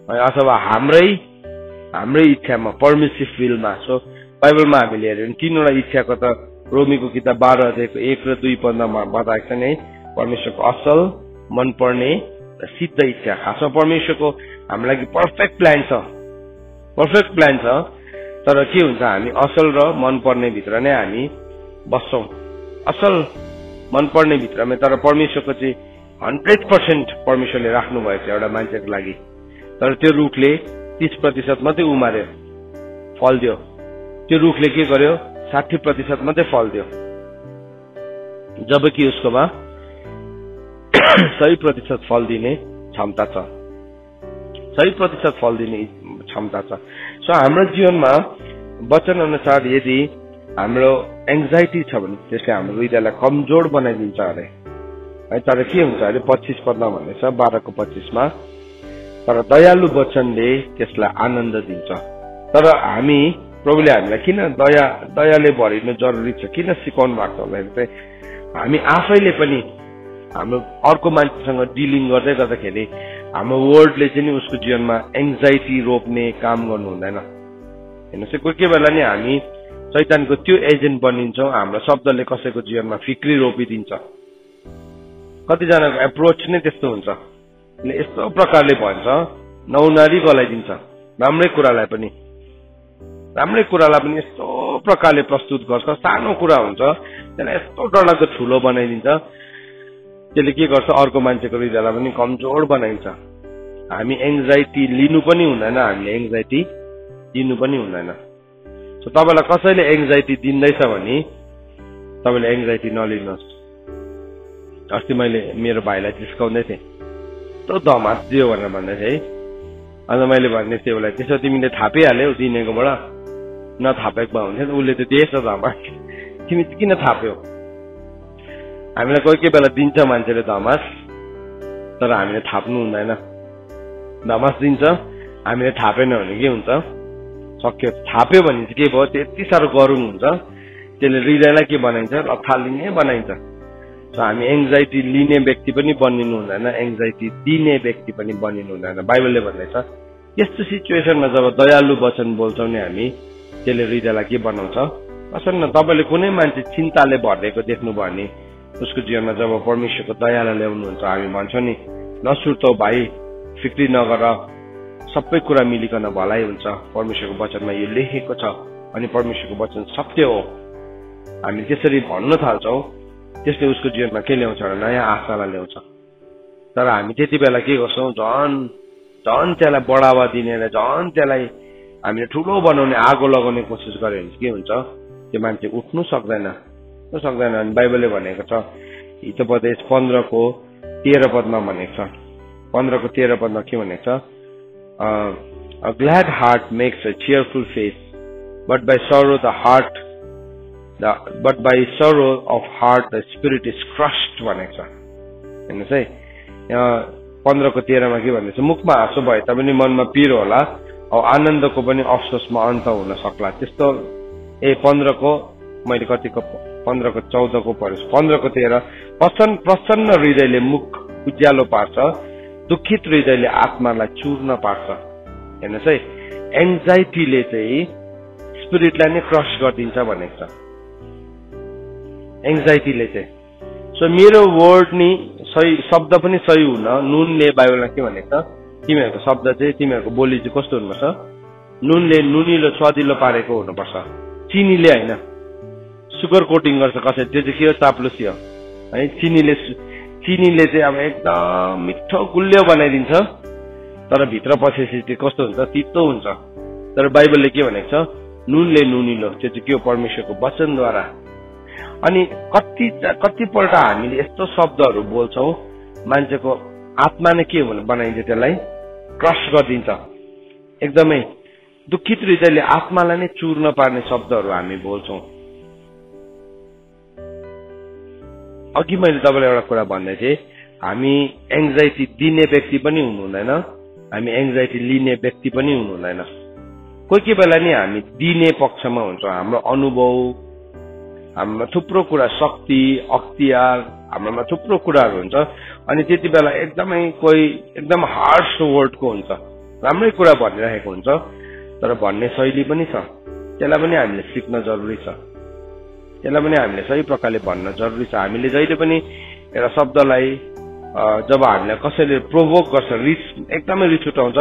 अथवा हाम्रै इच्छामा, पर्मिसिभ विलमा। सो बाइबलमा हामीले हेऱ्यौँ भने 3वटा इच्छाको त रोमीको किताब 12 1 र 2 पदमा बताएको छ नि, परमेश्वरको असल, मनपर्ने र सिद्ध इच्छा। खासमा परमेश्वरको हाम्रो लागि पर्फेक्ट प्लान छ, तर के हुन्छ, हामी असल र मनपर्ने भित्र नै हामी बस्छौँ, असल मनपर्ने भित्रमै। तर परमेश्वरको चाहिँ 100% परमेश्वरले राख्नु भएको छ एउटा मान्छेको लागि, तर त्यो रुखले 30% मात्रै उमार्यो, फल दियो। त्यो रुखले के गर्यो, 60% मात्रै फल दियो, जबकि उसकोमा 100% फल दिने क्षमता छ, 100% फल दिने क्षमता छ। सो हाम्रो जीवनमा वचन अनुसार यदि हाम्रो एङ्जाइटी छ भने त्यसले हाम्रो हृदयलाई कमजोर बनाइदिन्छ अरे है। तर के हुन्छ अरे 25 पदमा भन्दैछ, 12:25मा, तर दयालु वचनले त्यसलाई आनन्द दिन्छ। तर हामी प्रभुले हामीलाई किन दयाले भरिनु जरुरी छ, किन सिकाउनु भएको छ भन्दाखेरि चाहिँ हामी आफैले पनि हाम्रो अर्को मान्छेसँग डिलिङ गर्दै गर्दाखेरि हाम्रो वर्डले चाहिँ नि उसको जीवनमा एङ्जाइटी रोप्ने काम गर्नु हुँदैन। हेर्नुहोस्, कोही कोही बेला नि हामी शैतानको त्यो एजेन्ट बनिन्छौँ, हाम्रो शब्दले कसैको जीवनमा फिक्री रोपिदिन्छ। कतिजनाको एप्रोच नै त्यस्तो हुन्छ, यस्तो प्रकारले भन्छ, नौनारी गलाइदिन्छ। राम्रै कुरालाई पनि यस्तो प्रकारले प्रस्तुत गर्छ। सानो कुरा हुन्छ त्यसलाई यस्तो डरलाग्दो ठुलो बनाइदिन्छ। त्यसले के गर्छ, अर्को मान्छेको हृदयलाई पनि कमजोर बनाइन्छ। हामी एङ्जाइटी लिनु पनि हुँदैन, हामीले एङ्जाइटी दिनु पनि हुँदैन। सो तपाईँलाई कसैले एङ्जाइटी दिँदैछ भने तपाईँले एङ्जाइटी नलिनुहोस्। अस्ति मैले मेरो भाइलाई जिस्काउँदै थिएँ, यस्तो धमास दियो भनेर भन्दै थिएँ है। अन्त मैले भन्ने थिएँ उसलाई, त्यसो तिमीले थापिहाल्यौ दिनेकोबाट, नथापेको हुन्थ्यो उसले त दिएछ धमास, तिमी किन थाप्यौ? हामीलाई कोही कोही बेला दिन्छ मान्छेले धमास, तर हामीले थाप्नु हुँदैन। धमास दिन्छ, हामीले थापेन भने के हुन्छ, सक्यो। थाप्यो भने चाहिँ के भयो, त्यति साह्रो गरुङ हुन्छ, त्यसले हृदयलाई के बनाइन्छ, अथालिने बनाइन्छ। सो हामी एङ्जाइटी लिने व्यक्ति पनि बनिनु हुँदैन, एङ्जाइटी दिने व्यक्ति पनि बनिनु हुँदैन। बाइबलले भन्दैछ यस्तो सिचुएसनमा जब दयालु वचन बोल्छौँ नि हामी, त्यसले हृदयलाई के बनाउँछ। असल तपाईँले कुनै मान्छे चिन्ताले भरिएको देख्नुभयो भने उसको जीवनमा जब परमेश्वरको दयालाई ल्याउनुहुन्छ, हामी भन्छौँ नि नसुर्ताउ भाइ, फिक्री नगर, सबै कुरा मिलिकन भलाइ हुन्छ, परमेश्वरको वचनमा यो लेखेको छ अनि परमेश्वरको वचन सत्य हो। हामी त्यसरी भन्न थाल्छौँ, त्यसले उसको जीवनमा के ल्याउँछ, नयाँ आशालाई ल्याउँछ। तर हामी त्यति बेला के गर्छौँ, झन् त्यसलाई बढावा दिने र झन् त्यसलाई हामीले ठुलो बनाउने, आगो लगाउने कोसिस गर्यो भने के हुन्छ, त्यो मान्छे उठ्नु सक्दैन। अनि बाइबलले भनेको छ हितोपदेश 15:13 भनेको छ, 15:13 के भनेको छ, A glad heart makes a cheerful face, but by sorrow of heart the spirit is crushed भनेको छ। हेर्नुहोस् है, 15:13 के भन्दैछ, मुखमा हाँसो भए तापनि मनमा पिरो होला, औ आनन्दको पनि अफसोसमा अन्त हुन सक्ला। त्यस्तो 15:14 पढ्नुहोस्। 15:13 प्रसन्न हृदयले मुख उज्यालो पार्छ, दुखित हृदयले आत्मालाई चूर्ण पार्छ। हेर्नुहोस् है, एङ्जाइटीले चाहिँ स्पिरिटलाई नै क्रस गरिदिन्छ भनेको छ, एङ्जाइटीले चाहिँ। सो मेरो वर्ड नि सही, शब्द पनि सही हुन, नुनले बाइबलमा के भनेको छ, तिमीहरूको शब्द चाहिँ, तिमीहरूको बोली चाहिँ कस्तो हुनुपर्छ, नुनले नुनिलो स्वादिलो पारेको हुनुपर्छ, चिनीले होइन। सुगर कोटिङ गर्छ कसै, त्यो चाहिँ के हो, चाप्लुसी हो है। चिनीले चाहिँ अब एकदम मिठो गुलियो बनाइदिन्छ, तर भित्र पसेपछि त्यो कस्तो हुन्छ, तितो हुन्छ। तर बाइबलले के भनेको छ, नुनले नुनिलो, त्यो चाहिँ के हो, परमेश्वरको वचनद्वारा। अनि कतिपल्ट हामीले यस्तो शब्दहरू बोल्छौँ, मान्छेको आत्मा नै के बनाइन्छ, त्यसलाई क्रस गरिदिन्छ। एकदमै दुखित हृदयले आत्मालाई नै चूर्ण पार्ने शब्दहरू हामी बोल्छौँ। अघि मैले तपाईँलाई एउटा कुरा भन्दै थिएँ, हामी एङ्जाइटी दिने व्यक्ति पनि हुनु हुँदैन, हामी एङ्जाइटी लिने व्यक्ति पनि हुनु हुँदैन। कोही कोही बेला नि हामी दिने पक्षमा हुन्छौँ। हाम्रो अनुभव, हाम्रोमा थुप्रो कुरा, शक्ति, अख्तियार, हाम्रोमा थुप्रो कुराहरू हुन्छ। अनि त्यति बेला एकदमै कोही एकदम हार्स वर्डको हुन्छ, राम्रै कुरा भनिरहेको हुन्छ, तर भन्ने शैली पनि छ, त्यसलाई पनि हामीले सिक्न जरुरी छ, त्यसलाई पनि हामीले सही प्रकारले भन्न जरुरी छ। हामीले जहिले पनि एउटा शब्दलाई जब हामीलाई कसैले प्रोभोक गर्छ, एकदमै रिस उठाउँछ,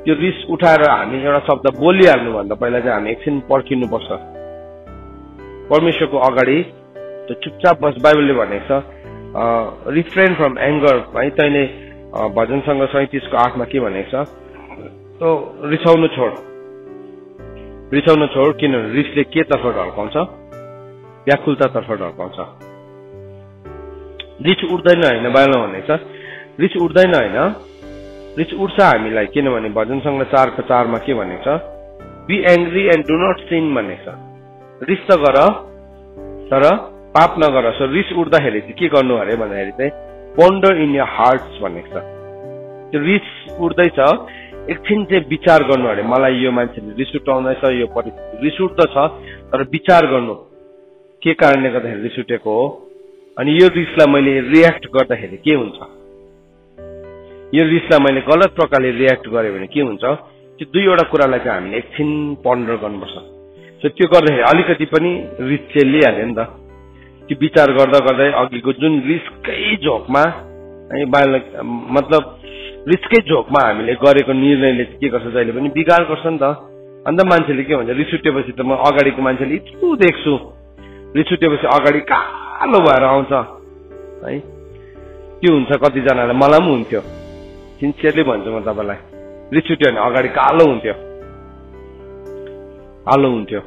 त्यो रिस उठाएर हामी एउटा शब्द बोलिहाल्नुभन्दा पहिला चाहिँ हामी एकछिन पर्खिनुपर्छ, परमेश्वरको अगाडि चुपचाप बस। बाइबलले भनेको छ रिफ्रेन फ्रम एङ्गर है। तैँले भजन सङ्घ 37:8 के भनेको छ, तो रिसाउनु छोड, किनभने रिसले के तर्फ ढल्काउँछ, व्याकुलतातर्फ ढल्काउँछ। रिस उठ्दैन होइन, बाइबलमा भनेको छ रिस उठ्दैन होइन, रिस उठ्छ हामीलाई। किनभने भजन सङ्घ 4:4 के भनेको छ, be angry and do not sin भनेको छ। रिस त गर तर पाप नगर। सो रिस उठ्दाखेरि चाहिँ के गर्नु अरे भन्दाखेरि चाहिँ पोन्डर इन यर हार्ट्स भनेको छ। त्यो रिस उठ्दैछ, एकछिन चाहिँ विचार गर्नु अरे, मलाई यो मान्छेले रिस उठाउँदैछ, यो परिस्थिति रिस उठ्दछ तर विचार गर्नु के कारणले गर्दाखेरि रिस उठेको हो अनि यो रिसलाई मैले रियाक्ट गर्दाखेरि के हुन्छ, यो रिसलाई मैले गलत प्रकारले रियाक्ट गरेँ भने के हुन्छ, त्यो दुईवटा कुरालाई चाहिँ हामीले एकछिन पन्डर गर्नुपर्छ। सो त्यो गर्दाखेरि अलिकति पनि रिस चेलिहाल्यो नि त। त्यो विचार गर्दा गर्दै अघिको जुन रिसकै झोकमा मतलब रिसकै झोकमा हामीले गरेको निर्णयले के गर्छ जहिले पनि बिगार गर्छ नि त। अन्त मान्छेले के भन्छ, रिस उठेपछि त म अगाडिको मान्छेले यत्रो देख्छु, रिस उठेपछि अगाडि कालो भएर आउँछ है, त्यो हुन्छ कतिजनालाई, मलाई पनि हुन्थ्यो। सिन्सियरली भन्छु म तपाईँलाई, रिस उठ्यो भने अगाडि कालो हुन्थ्यो, कालो हुन्थ्यो,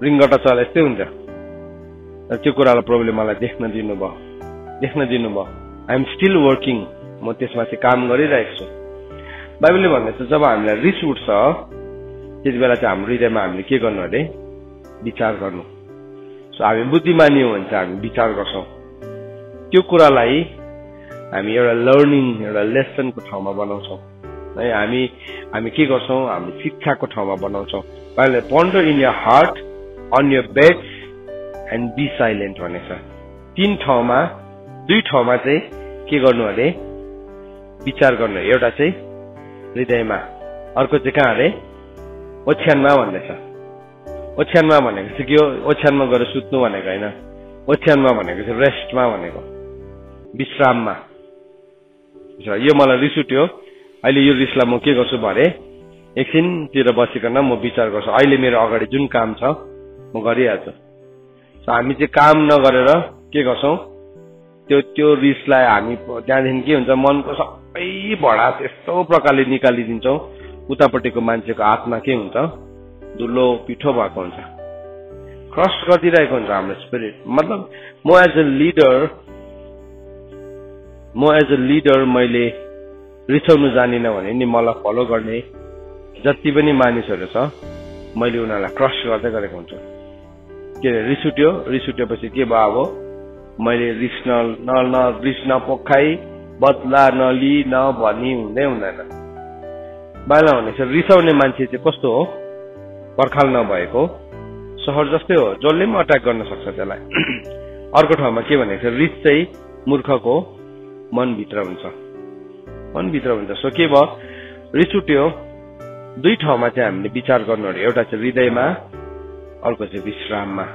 रिङ्गटा चले यस्तै हुन्थ्यो। त्यो कुरालाई प्रब्लम मलाई देख्न दिनुभयो। आई एम स्टिल वर्किङ, म त्यसमा चाहिँ काम गरिरहेको छु। बाइबलले भन्दैछ जब हामीलाई रिस उठ्छ त्यति बेला चाहिँ हाम्रो हृदयमा हामीले के गर्नु अरे, विचार गर्नु। सो हामी बुद्धिमानी हो भने चाहिँ हामी विचार गर्छौँ। त्यो कुरालाई हामी एउटा लर्निङ, एउटा लेसनको ठाउँमा बनाउँछौँ है। हामी के गर्छौँ, हामी शिक्षाको ठाउँमा बनाउँछौँ। बाइबलले ponder in your heart on your bed and be silent भनेछ। दुई ठाउँमा चाहिँ के गर्नु अरे, विचार गर्नु। एउटा चाहिँ हृदयमा, अर्को चाहिँ कहाँ अरे, ओछ्यानमा भन्दैछ। ओछ्यानमा भनेको चाहिँ के हो, ओछ्यानमा गएर सुत्नु भनेको होइन, ओछ्यानमा भनेको चाहिँ रेस्टमा भनेको, विश्राममा। यो मलाई रिस उठ्यो, अहिले यो रिसलाई म के गर्छु भने एकछिनतिर बसिकन म विचार गर्छु, अहिले मेरो अगाडि जुन काम छ म गरिहाल्छु। हामी चाहिँ काम नगरेर के गर्छौँ, त्यो रिसलाई हामी त्यहाँदेखि के हुन्छ, मनको सबै भडास यस्तो प्रकारले निकालिदिन्छौँ, उतापट्टिको मान्छेको आत्मा के हुन्छ, धुलो पिठो भएको हुन्छ, क्रस गरिदिरहेको हुन्छ हाम्रो स्पिरिट। मतलब म एज अ लिडर मैले रिसाउनु जानिनँ भने नि मलाई फलो गर्ने जति पनि मानिसहरू छ मैले उनीहरूलाई क्रस गर्दै गरेको हुन्छु। के रिस उठ्योपछि के भयो, अब मैले रिस नपोखाई बदला नलि नभनी हुँदैन। बाहिर भनेछ रिसाउने मान्छे चाहिँ कस्तो हो, पर्खाल नभएको सहर जस्तै हो, जसले पनि अट्याक गर्न सक्छ त्यसलाई। अर्को ठाउँमा के भनेको छ, रिस चाहिँ मूर्खको मनभित्र हुन्छ। सो के भयो, रिस उठ्यो, दुई ठाउँमा चाहिँ हामीले विचार गर्नु अरे। एउटा चाहिँ हृदयमा, अर्को चाहिँ विश्राममा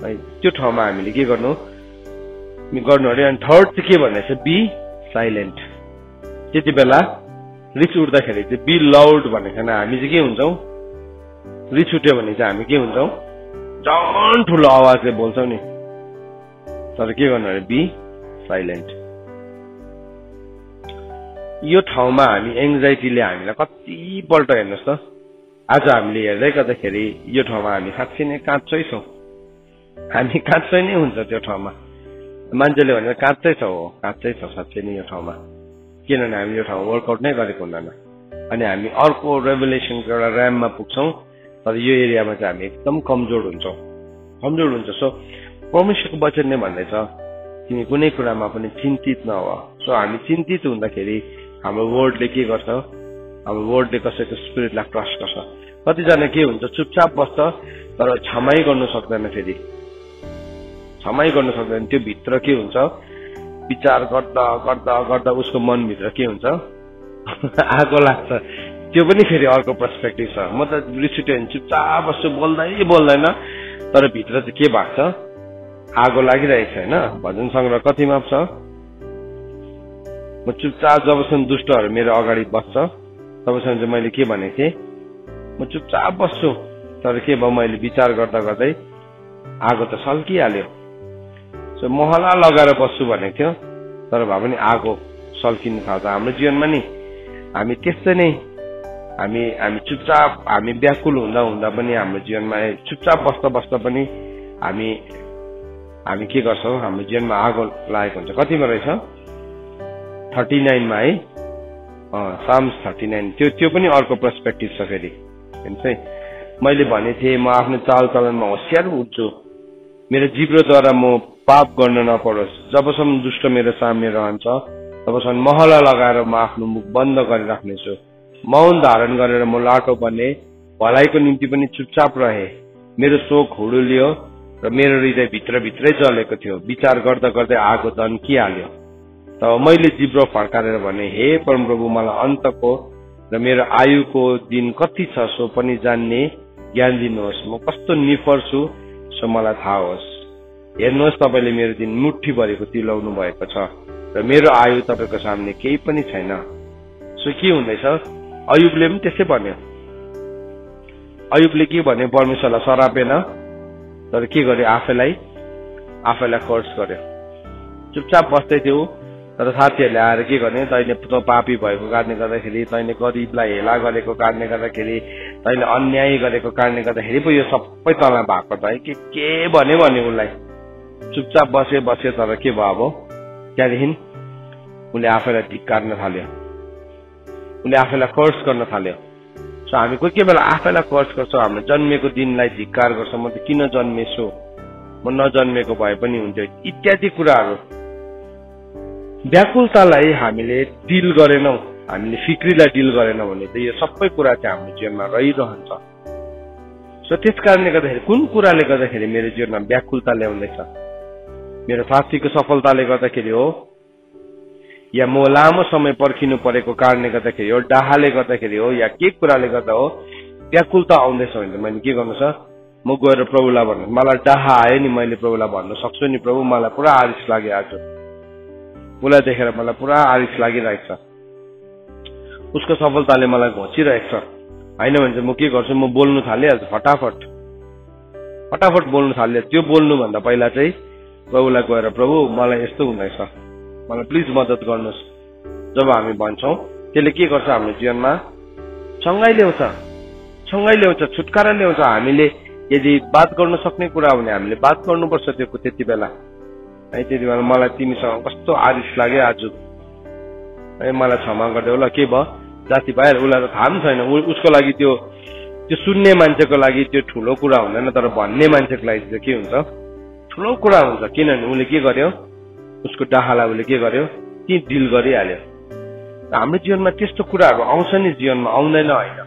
है। त्यो ठाउँमा हामीले के गर्नु अरे। अनि थर्ड चाहिँ के भनेको छ, बी साइलेन्ट। त्यति बेला रिस उठ्दाखेरि चाहिँ बी लाउड भनेको छैन, हामी चाहिँ के हुन्छौँ, रिस उठ्यो भने चाहिँ हामी के हुन्छौँ, झन् ठुलो आवाजले बोल्छौँ नि। तर के गर्नु अरे, बी साइलेन्ट। यो ठाउँमा हामी एङ्जाइटीले हामीलाई कतिपल्ट हेर्नुहोस् त, आज हामीले हेर्दै गर्दाखेरि यो ठाउँमा हामी साँच्चै नै काँचै छौँ। हामी काँचै नै हुन्छ त्यो ठाउँमा। मान्छेले भनेर काँचै छ साँच्चै नै यो ठाउँमा, किनभने हामी यो ठाउँमा वर्कआउट नै गरेको हुँदैन। अनि हामी अर्को रेभुलेसनको एउटा ऱ्याममा पुग्छौँ, तर यो एरियामा चाहिँ हामी एकदम कमजोर हुन्छौँ। सो परमेश्वरको वचन नै भन्दैछ, तिमी कुनै कुरामा पनि चिन्तित नहो। सो हामी चिन्तित हुँदाखेरि हाम्रो वर्डले के गर्छ, हाम्रो वर्डले कसैको स्पिरिटलाई क्रस गर्छ। कतिजना के हुन्छ, चुपचाप बस्छ तर क्षमै गर्नु सक्दैन। फेरि क्षमै गर्नु सक्दैन, त्यो भित्र के हुन्छ, विचार गर्दा गर्दा गर्दा उसको मनभित्र के हुन्छ, आगो लाग्छ। त्यो पनि फेरि अर्को पर्सपेक्टिभ छ। म त रिस उठ्यो भने चुपचाप बस्छु, बोल्दैन, तर भित्र चाहिँ के भएको छ, आगो लागिरहेको छ होइन। भजन सङ्ग्रह कतिमा छ, म चुपचाप जबसम्म दुष्टहरू मेरो अगाडि बस्छ तबसम्म चाहिँ मैले के भनेको थिएँ, म चुपचाप बस्छु, तर के भयो, मैले विचार गर्दा गर्दै आगो त सल्किहाल्यो। सो महला लगाएर बस्छु भनेको थियो, तर भए पनि आगो सल्किनु थाल्छ। हाम्रो जीवनमा नि हामी त्यस्तै नै, हामी चुपचाप, हामी व्याकुल हुँदा पनि हाम्रो जीवनमा चुपचाप बस्दा पनि हामी के गर्छौँ, हाम्रो जीवनमा आगो लागेको हुन्छ। कतिमा रहेछ, 39 मा है, साम्स 39। त्यो पनि अर्को पर्सपेक्टिभ छ फेरि। हेर्नुहोस् है, मैले भनेको थिएँ म आफ्नो चालचलनमा होसियार हुन्छु, मेरो जिब्रोद्वारा म पाप गर्न नपरोस्। जबसम्म दुष्ट मेरो सामने रहन्छ तबसम्म महला लगाएर म आफ्नो मुख बन्द गरिराख्नेछु। मौन धारण गरेर म लाटो बन्ने भलाइको निम्ति पनि चुपचाप रहे। मेरो शोक हुडुल्यो र मेरो हृदय भित्रै जलेको थियो। विचार गर्दा गर्दै आगो दन्किहाल्यो। तब मैले जिब्रो फर्काएर भने, हे परमप्रभु, मलाई अन्तको र मेरो आयुको दिन कति छ सो पनि जान्ने ज्ञान दिनुहोस्। म कस्तो निफर छु सो मलाई थाहा होस्। हेर्नुहोस्, तपाईँले मेरो दिन मुट्ठी भरेको तिलाउनु भएको छ र मेरो आयु तपाईँको सामने केही पनि छैन। सो के हुँदैछ? अयुबले पनि त्यसै भन्यो। अयुबले के भन्यो? परमेश्वरलाई सरापेन, तर के गर्यो? आफैलाई कर्स गर्यो। चुपचाप बस्दै थियो। तर साथीहरूले आएर के गर्ने? तैँले पापी भएको कारणले गर्दाखेरि, तैँले गरिबलाई हेला गरेको कारणले गर्दाखेरि, तैँले अन्याय गरेको कारणले गर्दाखेरि पो यो सबै तँलाई भएको त है। के भन्यो उसलाई। चुपचाप बस्यो। तर के भयो? अब त्यहाँदेखि उसले आफैलाई धिक्कार्न थाल्यो। उसले आफैलाई कर्स गर्न थाल्यो। सो हामी कोही बेला आफैलाई कर्स गर्छौँ। हाम्रो जन्मेको दिनलाई धिक्कार गर्छौँ। म त किन जन्मेछु, म नजन्मेको भए पनि हुन्थ्यो, इत्यादि कुराहरू। व्याकुलतालाई हामीले डिल गरेनौँ, हामीले फिक्रीलाई डिल गरेनौँ भने त यो सबै कुरा चाहिँ हाम्रो जीवनमा रहिरहन्छ। सो त्यस कारणले गर्दाखेरि कुन कुराले गर्दाखेरि मेरो जीवनमा व्याकुलता ल्याउँदैछ? मेरो साथीको सफलताले गर्दाखेरि हो, या म लामो समय पर्खिनु परेको कारणले गर्दाखेरि हो, डाहाले गर्दाखेरि हो, या के कुराले गर्दा हो व्याकुलता आउँदैछ भने मैले के गर्नु छ? म गएर प्रभुलाई भन्नु, मलाई डाहा आयो नि, मैले प्रभुलाई भन्नु सक्छु नि, प्रभु मलाई पुरा आरिस लाग्यो, आज उसलाई देखेर मलाई पुरा आरिस लागिरहेको छ, उसको सफलताले मलाई घोचिरहेको छ। होइन भने चाहिँ म के गर्छु? म बोल्नु थालिहाल्छु, फटाफट बोल्नु थाल्यो। त्यो बोल्नुभन्दा पहिला चाहिँ प्रभुलाई गएर, प्रभु मलाई यस्तो हुँदैछ, मलाई प्लिज मद्दत गर्नुहोस्। जब हामी भन्छौँ त्यसले के गर्छ? हाम्रो जीवनमा सँगै ल्याउँछ, छुटकारा ल्याउँछ। हामीले यदि बात गर्न सक्ने कुरा हो भने हामीले बात गर्नुपर्छ त्यो त्यति बेला है। त्यति बेला मलाई तिमीसँग कस्तो आरिस लाग्यो आज है, मलाई क्षमा गरिदेऊ ल, के भयो जाति भएर उसलाई त थाहा पनि छैन। उसको लागि त्यो सुन्ने मान्छेको लागि त्यो ठुलो कुरा हुँदैन, तर भन्ने मान्छेको लागि चाहिँ के हुन्छ? ठुलो कुरा हुन्छ। किनभने उसले के गर्यो? उसको डाहालाई उसले के गर्यो? ती डिल गरिहाल्यो। हाम्रो जीवनमा त्यस्तो कुराहरू आउँछ नि, जीवनमा आउँदैन होइन,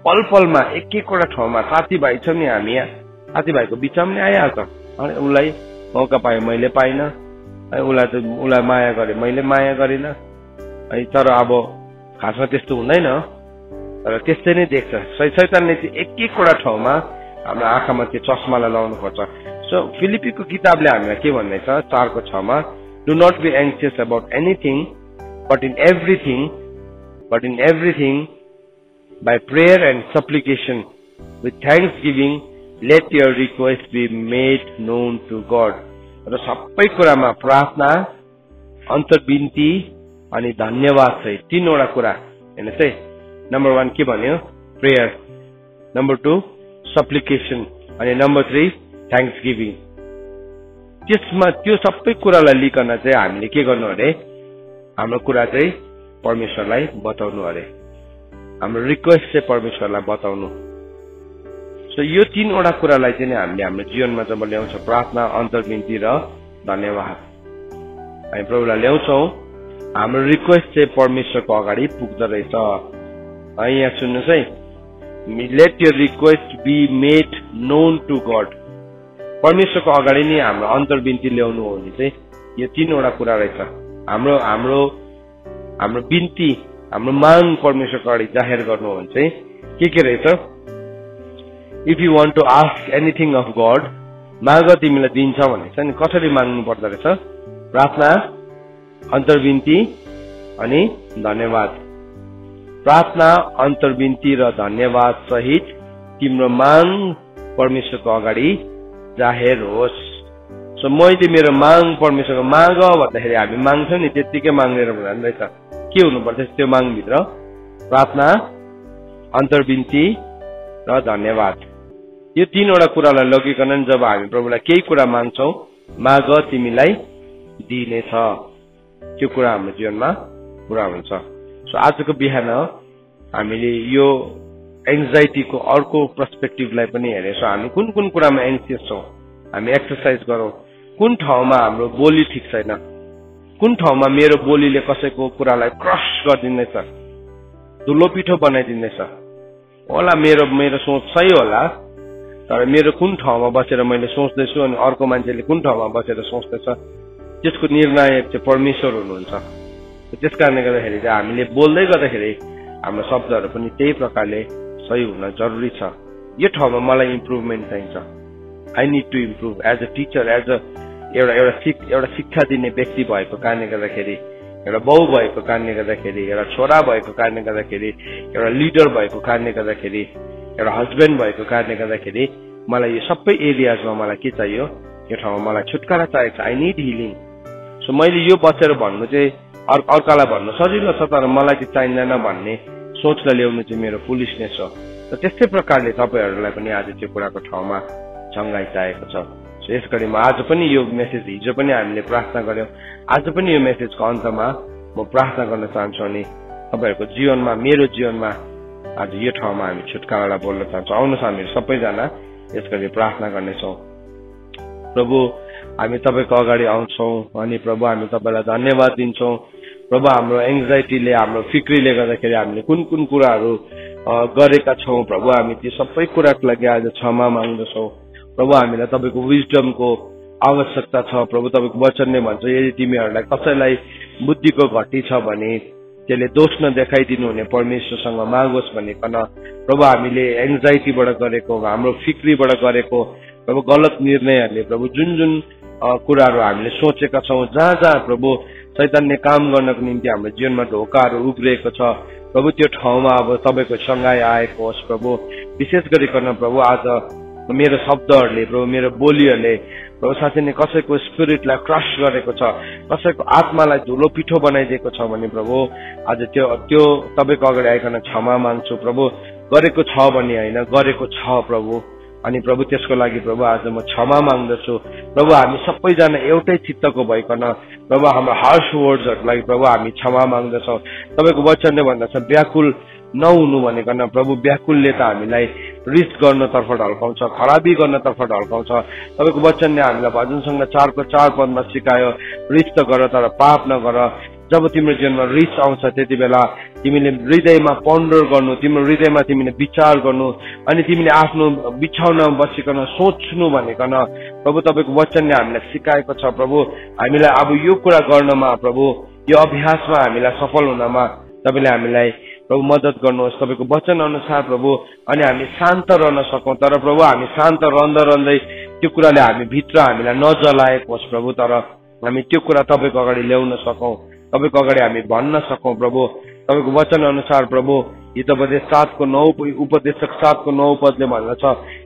पल पलमा एक-एकवटा ठाउँमा। साथीभाइ छ नि, हामी साथीभाइको बिचमा नि आइहाल्छ। उसलाई मौका पाएँ, मैले पाइनँ है, उसलाई माया गरेँ, मैले माया गरिनँ है। तर अब खासमा त्यस्तो हुँदैन, तर त्यस्तै नै देख्छ शैतानले चाहिँ एक-एकवटा ठाउँमा हाम्रो आँखामा त्यो चस्मालाई लाउनु खोज्छ। सो फिलिपीको किताबले हामीलाई के भन्दैछ? 4:6 Do not be anxious about anything, but in everything, by prayer and supplication, with thanksgiving, let your request be made known to God. र सबै कुरामा प्रार्थना, अन्तर्विन्ती अनि धन्यवाद चाहिँ तीनवटा कुरा हेर्नुहोस् है। नम्बर 1 के भन्यो? प्रेयर, नम्बर 2 सप्लिकेसन अनि नम्बर 3 थ्याङ्क्सगिभिङ। त्यसमा त्यो सबै कुरालाई लिकन चाहिँ हामीले के गर्नु अरे? हाम्रो कुरा चाहिँ परमेश्वरलाई बताउनु अरे, हाम्रो रिक्वेस्ट चाहिँ परमेश्वरलाई बताउनु। सो यो तीनवटा कुरालाई चाहिँ हामीले हाम्रो जीवनमा जब ल्याउँछ, प्रार्थना, अन्तर्विन्ती र धन्यवाद, हामी प्रभुलाई ल्याउँछौँ, हाम्रो रिक्वेस्ट चाहिँ परमेश्वरको अगाडि पुग्दो रहेछ। यहाँ सुन्नुहोस् है, let your request be made known to God. परमेश्वरको अगाडि नै हाम्रो अन्तर्विन्ती ल्याउनु हो भने चाहिँ यो तीनवटा कुरा रहेछ। हाम्रो बिन्ती, हाम्रो माग परमेश्वरको अगाडि जाहेर गर्नु हो भने चाहिँ के रहेछ? If you want to ask anything of God, माग तिमीलाई दिन्छ भनेछ नि। कसरी माग्नु पर्दो रहेछ? प्रार्थना, अन्तर्विन्ती अनि धन्यवाद। प्रार्थना, अन्तर्विन्ती र धन्यवाद सहित तिम्रो माग परमेश्वरको अगाडि जाहेर होस्। सो मैले मेरो माग परमेश्वरको माग भन्दाखेरि हामी माग्छौँ नि, त्यत्तिकै माग्नेर हुँदैन रहेछ। के हुनुपर्छ त्यो मागभित्र? प्रार्थना, अन्तर्विन्ती र धन्यवाद। यो तीनवटा कुरालाई लगिकन जब हामी प्रभुलाई केही कुरा माग्छौँ, माग तिमीलाई दिइनेछ, त्यो कुरा हाम्रो जीवनमा पुरा हुन्छ। सो आजको बिहान हामीले यो एङ्जाइटीको अर्को पर्सपेक्टिभलाई पनि हेरेँ। सो हामी कुन कुन कुरामा एङ्सियस छौँ, हामी एक्सर्साइज गरौँ। कुन ठाउँमा हाम्रो बोली ठिक छैन, कुन ठाउँमा मेरो बोलीले कसैको कुरालाई क्रस गरिदिँदैछ, धुलो पिठो बनाइदिँदैछ, होला मेरो सोच सही होला, तर मेरो कुन ठाउँमा बसेर मैले सोच्दैछु अनि अर्को मान्छेले कुन ठाउँमा बसेर सोच्दैछ त्यसको निर्णायक चाहिँ परमेश्वर हुनुहुन्छ। त्यस कारणले गर्दाखेरि चाहिँ हामीले बोल्दै गर्दाखेरि हाम्रो शब्दहरू पनि त्यही प्रकारले सही हुन जरुरी छ। यो ठाउँमा मलाई इम्प्रुभमेन्ट चाहिन्छ। I need to improve as a teacher, as a एउटा शिक्षा दिने व्यक्ति भएको कारणले गर्दाखेरि, एउटा बाउ भएको कारणले गर्दाखेरि, एउटा छोरा भएको कारणले गर्दाखेरि, एउटा लिडर भएको कारणले गर्दाखेरि, एउटा हस्बेन्ड भएको कारणले गर्दाखेरि मलाई यो सबै एरियाजमा मलाई के चाहियो, यो ठाउँमा मलाई छुटकारा चाहिएको छ। I need healing. सो मैले यो बसेर भन्नु चाहिँ अर्कालाई भन्नु सजिलो छ, तर मलाई चाहिँ चाहिँदैन भन्ने सोचलाई ल्याउनु चाहिँ मेरो फुलिसनेस हो। र त्यस्तै प्रकारले तपाईँहरूलाई पनि आज त्यो कुराको ठाउँमा चङ्गाई चाहिएको छ। सो यस गरी म आज पनि यो मेसेज, हिजो पनि हामीले प्रार्थना गर्यौं, आज पनि यो मेसेजको अन्तमा म प्रार्थना गर्न चाहन्छु अनि तपाईँहरूको जीवनमा, मेरो जीवनमा आज यो ठाउँमा हामी छुटकारालाई बोल्न चाहन्छौँ। आउनुहोस् हामीहरू सबैजना यस गरी प्रार्थना गर्नेछौँ। प्रभु, हामी तपाईँको अगाडि आउँछौँ अनि प्रभु हामी तपाईँलाई धन्यवाद दिन्छौँ। प्रभु, हाम्रो एङ्जाइटीले, हाम्रो फिक्रीले गर्दाखेरि हामीले कुन कुन कुराहरू गरेका छौँ प्रभु, हामी त्यो सबै कुराको लागि आज क्षमा माग्दछौँ। प्रभु, हामीलाई तपाईँको विजडमको आवश्यकता छ। प्रभु, तपाईँको वचनले भन्छ यदि तिमीहरूलाई कसैलाई बुद्धिको घटी छ भने त्यसले दोष नदेखाइदिनु हुने परमेश्वरसँग मागोस् भनिकन प्रभु हामीले एङ्जाइटीबाट गरेको, हाम्रो फिक्रीबाट गरेको प्रभु गलत निर्णयहरूले प्रभु जुन जुन कुराहरू हामीले सोचेका छौँ, जहाँ जहाँ प्रभु शैतानले काम गर्नको निम्ति हाम्रो जीवनमा ढोकाहरू उब्रिएको छ प्रभु, त्यो ठाउँमा अब तपाईँको सँगाई आएको होस् प्रभु। विशेष गरिकन प्रभु आज मेरो शब्दहरूले, प्रभु मेरो बोलीहरूले प्रभु साँच्चै नै कसैको स्पिरिटलाई क्रस गरेको छ, कसैको आत्मालाई धुलो पिठो बनाइदिएको छ भने प्रभु आज त्यो तपाईँको अगाडि आइकन क्षमा माग्छु प्रभु। गरेको छ भने होइन, गरेको छ प्रभु। अनि प्रभु त्यसको लागि प्रभु आज म क्षमा माग्दछु प्रभु। हामी सबैजना एउटै चित्तको भइकन प्रभु हाम्रो हार्श वर्ड्सहरूलाई प्रभु हामी क्षमा माग्दछौँ। तपाईँको वचनले भन्दछ व्याकुल नहुनु भनेकन प्रभु, व्याकुलले त हामीलाई रिस गर्नतर्फ ढल्काउँछ, खराबी गर्नतर्फ ढल्काउँछ। तपाईँको वचनले हामीलाई भजन सङ्घ 4:4 सिकायो, रिस त गर तर पाप नगर। जब तिम्रो जीवनमा रिस आउँछ त्यति बेला तिमीले हृदयमा पन्डर गर्नु, तिम्रो हृदयमा तिमीले विचार गर्नु अनि तिमीले आफ्नो बिछाउनमा बसिकन सोच्नु भनेकन प्रभु तपाईँको वचनले हामीलाई सिकाएको छ प्रभु। हामीलाई अब यो कुरा गर्नमा प्रभु, यो अभ्यासमा हामीलाई सफल हुनमा तपाईँले हामीलाई प्रभु मद्दत गर्नुहोस् तपाईँको वचन अनुसार प्रभु। अनि हामी शान्त रहन सकौँ, तर प्रभु हामी शान्त रहँदै त्यो कुराले हामी भित्र हामीलाई नजलाएको होस् प्रभु, तर हामी त्यो कुरा तपाईँको अगाडि ल्याउन सकौँ, तपाईँको अगाडि हामी भन्न सकौँ प्रभु। तपाईँको वचन अनुसार प्रभु हितोपदेश उपदेशक 7:9 पदले भन्दछ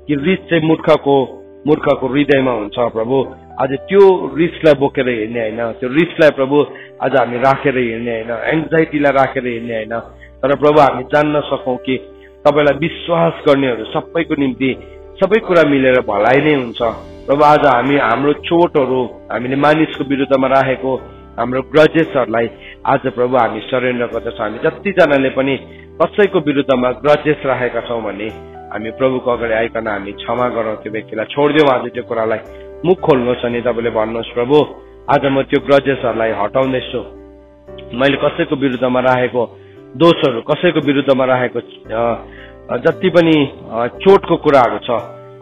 कि रिस चाहिँ मूर्खको हृदयमा हुन्छ प्रभु। आज त्यो रिसलाई बोकेर हिँड्ने होइन, त्यो रिसलाई प्रभु आज हामी राखेर हिँड्ने होइन, एङ्जाइटीलाई राखेर हिँड्ने होइन, तर प्रभु हामी जान्न सकौँ कि तपाईँलाई विश्वास गर्नेहरू सबैको निम्ति सबै कुरा मिलेर भलाइ नै हुन्छ प्रभु। आज हामी हाम्रो चोटहरू हामीले मानिसको विरुद्धमा राखेको हाम्रो ग्रजेसहरूलाई आज प्रभु हामी सरेन्डर गर्दछौँ। हामी जतिजनाले पनि कसैको विरुद्धमा ग्रजेस राखेका छौँ भने हामी प्रभुको अगाडि आइकन हामी क्षमा गरौँ, त्यो व्यक्तिलाई छोडिदिउँ। आज त्यो कुरालाई मुख खोल्नुहोस् अनि तपाईँले भन्नुहोस् प्रभु आज म त्यो ग्रजेसहरूलाई हटाउँदैछु। मैले कसैको विरुद्धमा राखेको दोषहरू, कसैको विरुद्धमा राखेको जति पनि चोटको कुराहरू छ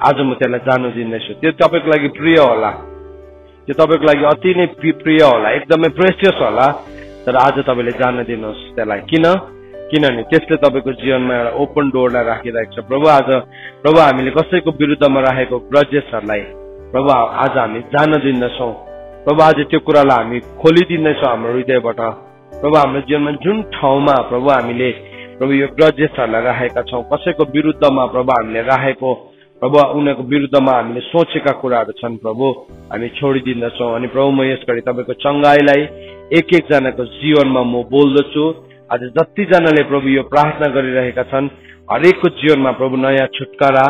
आज म त्यसलाई जानु दिँदैछु। त्यो तपाईँको लागि प्रिय होला, त्यो तपाईँको लागि अति नै प्रिय होला, एकदमै प्रेसियस होला, तर आज तपाईँले जान दिनुहोस् त्यसलाई। किनभने त्यसले तपाईँको जीवनमा एउटा ओपन डोरलाई राखिरहेको छ प्रभु। आज प्रभु हामीले कसैको विरुद्धमा राखेको ग्रजेसहरूलाई प्रभु आज हामी जान दिँदैछौँ प्रभु। आज त्यो कुरालाई हामी खोलिदिँदैछौँ हाम्रो हृदयबाट प्रभु। हाम्रो जीवनमा जुन ठाउँमा प्रभु हामीले प्रभु यो ग्रजेसहरूलाई राखेका छौँ, कसैको विरुद्धमा प्रभु हामीले राखेको प्रभु, उनीहरूको विरुद्धमा हामीले सोचेका कुराहरू छन् प्रभु, हामी छोडिदिँदछौँ। अनि प्रभु म यस गरी तपाईँको चङ्गाईलाई एक एकजनाको जीवनमा म बोल्दछु। आज जतिजनाले प्रभु यो प्रार्थना गरिरहेका छन् हरेकको जीवनमा प्रभु नयाँ छुटकारा,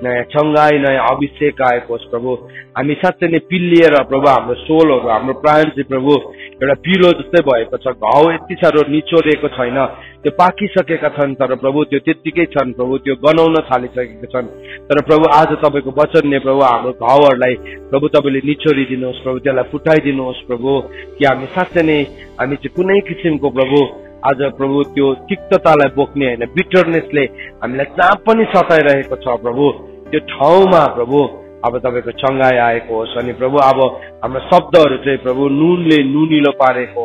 नयाँ चङ्गाई, नयाँ अभिषेक आएको होस् प्रभु। हामी साँच्चै नै पिल्लिएर प्रभु हाम्रो सोलहरू, हाम्रो प्राण चाहिँ प्रभु एउटा पिलो जस्तै भएको छ। घाउ यति साह्रो निचोरेको छैन, त्यो पाकिसकेका छन्, तर प्रभु त्यो त्यत्तिकै छन् प्रभु, त्यो गनाउन थालिसकेका छन्। तर प्रभु आज तपाईँको वचनले प्रभु हाम्रो घाउहरूलाई प्रभु तपाईँले निचोरिदिनुहोस् प्रभु, त्यसलाई फुटाइदिनुहोस् प्रभु, कि हामी साँच्चै नै हामी चाहिँ कुनै किसिमको प्रभु आज प्रभु त्यो तिक्ततालाई बोक्ने होइन, बिटरनेसले हामीलाई जहाँ पनि सताइरहेको छ प्रभु, त्यो ठाउँमा प्रभु अब तपाईँको चङ्गाई आएको होस्। अनि प्रभु अब हाम्रो शब्दहरू चाहिँ प्रभु नुनले नुनिलो पारेको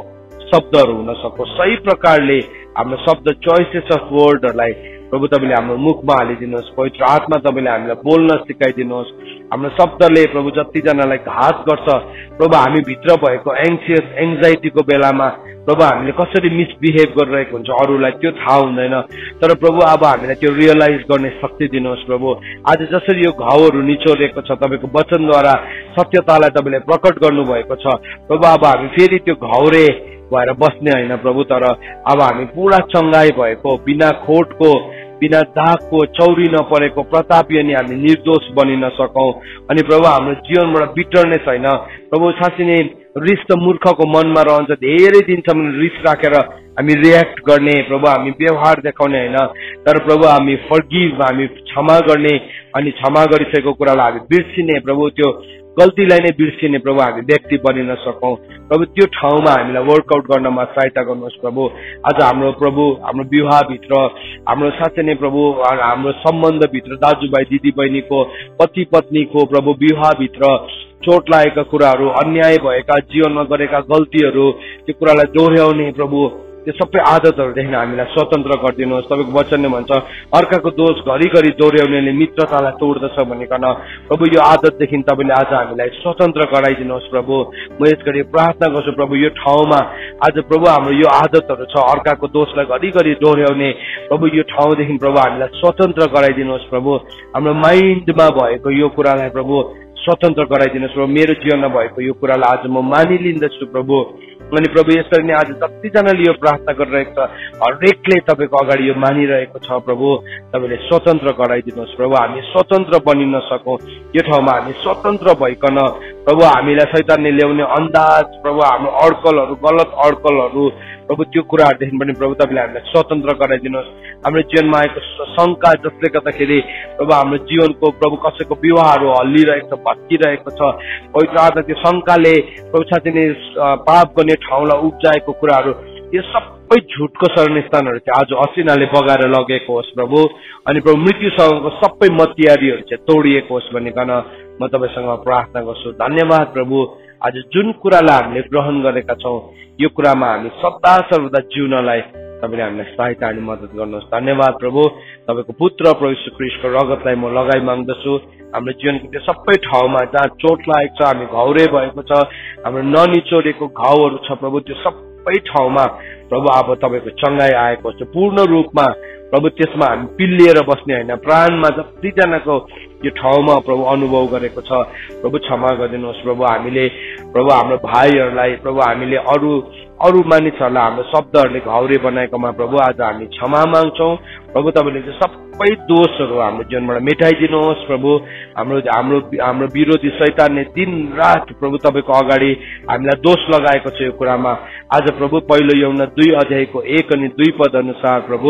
शब्दहरू हुन सकोस्। सही प्रकारले हाम्रो शब्द चोइसेस अफ वर्डहरूलाई प्रभु तपाईँले हाम्रो मुखमा हालिदिनुहोस्। पवित्र आत्मा तपाईँले हामीलाई बोल्न सिकाइदिनुहोस्। हाम्रो शब्दले प्रभु जतिजनालाई घात गर्छ प्रभु, हामी भित्र भएको एङ्जाइटीको बेलामा प्रभु हामीले कसरी मिसबिहेभ गरिरहेको हुन्छ अरूलाई त्यो थाहा हुँदैन। तर प्रभु अब हामीलाई त्यो रियलाइज गर्ने शक्ति दिनुहोस् प्रभु। आज जसरी यो घाउहरू निचोरेको छ तपाईँको वचनद्वारा सत्यतालाई तपाईँले प्रकट गर्नुभएको छ प्रभु, अब हामी फेरि त्यो घाउरे भएर बस्ने होइन प्रभु, तर अब हामी पुरा चङ्गाई भएको, बिना खोटको, बिना दागको, चौरी नपरेको प्रतापी अनि हामी निर्दोष बनिन सकौं। अनि प्रभु हाम्रो जीवनबाट बिटरनेस होइन प्रभु, साँच्चै नै रिस त मूर्खको मनमा रहन्छ। धेरै दिनसम्म रिस राखेर हामी रियाक्ट गर्ने प्रभु, हामी व्यवहार देखाउने होइन, तर प्रभु हामी फर्गिभ, हामी क्षमा गर्ने अनि क्षमा गरिसकेको कुरालाई हामी बिर्सिने प्रभु, त्यो गल्तीलाई नै बिर्सिने प्रभु हामी व्यक्ति बनिन सकौं प्रभु। त्यो ठाउँमा हामीलाई वर्कआउट गर्नमा सहायता गर्नुहोस् प्रभु। आज हाम्रो प्रभु हाम्रो विवाहभित्र, हाम्रो साँच्चै नै प्रभु हाम्रो सम्बन्धभित्र, दाजुभाइ दिदी बहिनीको, पति पत्नीको प्रभु विवाहभित्र चोट लागेका कुराहरू, अन्याय भएका, जीवनमा गरेका गल्तीहरू, त्यो कुरालाई दोहोऱ्याउने प्रभु, त्यो सबै आदतहरूदेखि हामीलाई स्वतन्त्र गरिदिनुहोस्। तपाईँको वचनले भन्छ अर्काको दोष घरिघरि दोहोऱ्याउनेले मित्रतालाई तोड्दछ भनिकन प्रभु, यो आदतदेखि तपाईँले आज हामीलाई स्वतन्त्र गराइदिनुहोस् प्रभु। म यसगरी प्रार्थना गर्छु प्रभु, यो ठाउँमा आज प्रभु हाम्रो यो आदतहरू छ अर्काको दोषलाई घरिघरि दोहोऱ्याउने प्रभु, यो ठाउँदेखि प्रभु हामीलाई स्वतन्त्र गराइदिनुहोस् प्रभु। हाम्रो माइन्डमा भएको यो कुरालाई प्रभु स्वतन्त्र गराइदिनुहोस् प्रभु। मेरो जीवनमा भएको यो कुरालाई आज म मानिलिन्दछु प्रभु। अनि प्रभु यसरी नै आज जतिजनाले यो प्रार्थना गरिरहेको छ हरेकले तपाईँको अगाडि यो मानिरहेको छ प्रभु, तपाईँले स्वतन्त्र गराइदिनुहोस् प्रभु। हामी स्वतन्त्र बनिन सकौं यो ठाउँमा, हामी स्वतन्त्र भइकन प्रभु हामीलाई शैतानले ल्याउने अन्दाज प्रभु, हाम्रो अड्कलहरू, गलत अड्कलहरू प्रभु, त्यो कुराहरूदेखि पनि प्रभु तपाईँले हामीलाई स्वतन्त्र गराइदिनुहोस्। हाम्रो जीवनमा आएको शङ्का जसले गर्दाखेरि प्रभु हाम्रो जीवनको प्रभु कसैको विवाहहरू हल्लिरहेको छ, भत्किरहेको छ, पवित्र आत्मा त्यो शङ्काले प्रभु साथै नै पाप गर्ने ठाउँलाई उब्जाएको कुराहरू, यो सबै झुटको शरणस्थानहरू चाहिँ आज असिनाले बगाएर लगेको होस् प्रभु। अनि प्रभु मृत्युसँगको सबै मतियारीहरू चाहिँ तोडिएको होस् भनिकन म तपाईँसँग प्रार्थना गर्छु। धन्यवाद प्रभु, आज जुन कुरालाई हामीले ग्रहण गरेका छौँ यो कुरामा हामी सदा सर्वदा जिउनलाई तपाईँले हामीलाई सहायता अनि मद्दत गर्नुहोस्। धन्यवाद प्रभु, तपाईँको पुत्र प्रभु यीशु ख्रीष्टको रगतलाई म लगाइ माग्दछु हाम्रो जीवनको त्यो सबै ठाउँमा जहाँ चोट लागेको छ, हामी घाउरे भएको छ, हाम्रो ननिचोरेको घाउहरू छ प्रभु, त्यो सबै ठाउँमा प्रभु अब तपाईँको चङ्गाई आएको छ पूर्ण रूपमा प्रभु। त्यसमा हामी पिल्लिएर बस्ने होइन, प्राणमा जतिजनाको यो ठाउँमा प्रभु अनुभव गरेको छ प्रभु क्षमा गरिदिनुहोस् प्रभु। हामीले प्रभु हाम्रो भाइहरूलाई प्रभु हामीले अरू मानिसहरूलाई हाम्रो शब्दहरूले घाउरे बनाएकोमा प्रभु आज हामी क्षमा माग्छौँ प्रभु। तपाईँले चाहिँ सबै दोषहरू हाम्रो जीवनबाट मेटाइदिनुहोस् प्रभु। हाम्रो विरोधी शैतानले दिन रात प्रभु तपाईँको अगाडि हामीलाई दोष लगाएको छ यो कुरामा। आज प्रभु पहिलो यूहन्ना 2 अध्यायको 1 अनि 2 पद अनुसार प्रभु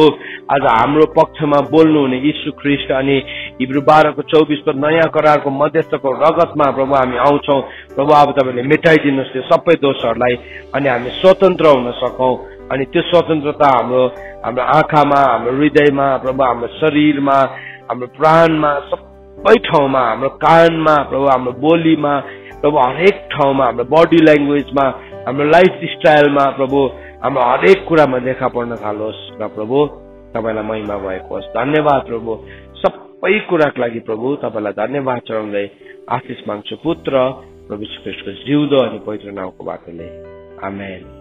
आज हाम्रो पक्षमा बोल्नुहुने यीशु ख्रीष्ट अनि हिब्रू 12को 24 को नयाँ करारको मध्यस्थको रगतमा प्रभु हामी आउँछौँ प्रभु। अब तपाईँले मेटाइदिनुहोस् त्यो सबै दोषहरूलाई अनि हामी स्वतन्त्र हुन सकौँ। अनि त्यो स्वतन्त्रता हाम्रो आँखामा, हाम्रो हृदयमा प्रभु, हाम्रो शरीरमा, हाम्रो प्राणमा, सबै ठाउँमा, हाम्रो कानमा प्रभु, हाम्रो बोलीमा प्रभु, हरेक ठाउँमा, हाम्रो बडी ल्याङ्ग्वेजमा, हाम्रो लाइफ स्टाइलमा प्रभु, हाम्रो हरेक कुरामा देखा पर्न थालोस् र प्रभु तपाईँलाई महिमा भएको होस्। धन्यवाद प्रभु, सबै कुराको लागि प्रभु तपाईँलाई धन्यवाद चढाउँदै आशिष माग्छु पुत्र प्रभु यीशु ख्रीष्टको जिउँदो अनि पवित्र नामको बाटोले, आमेन।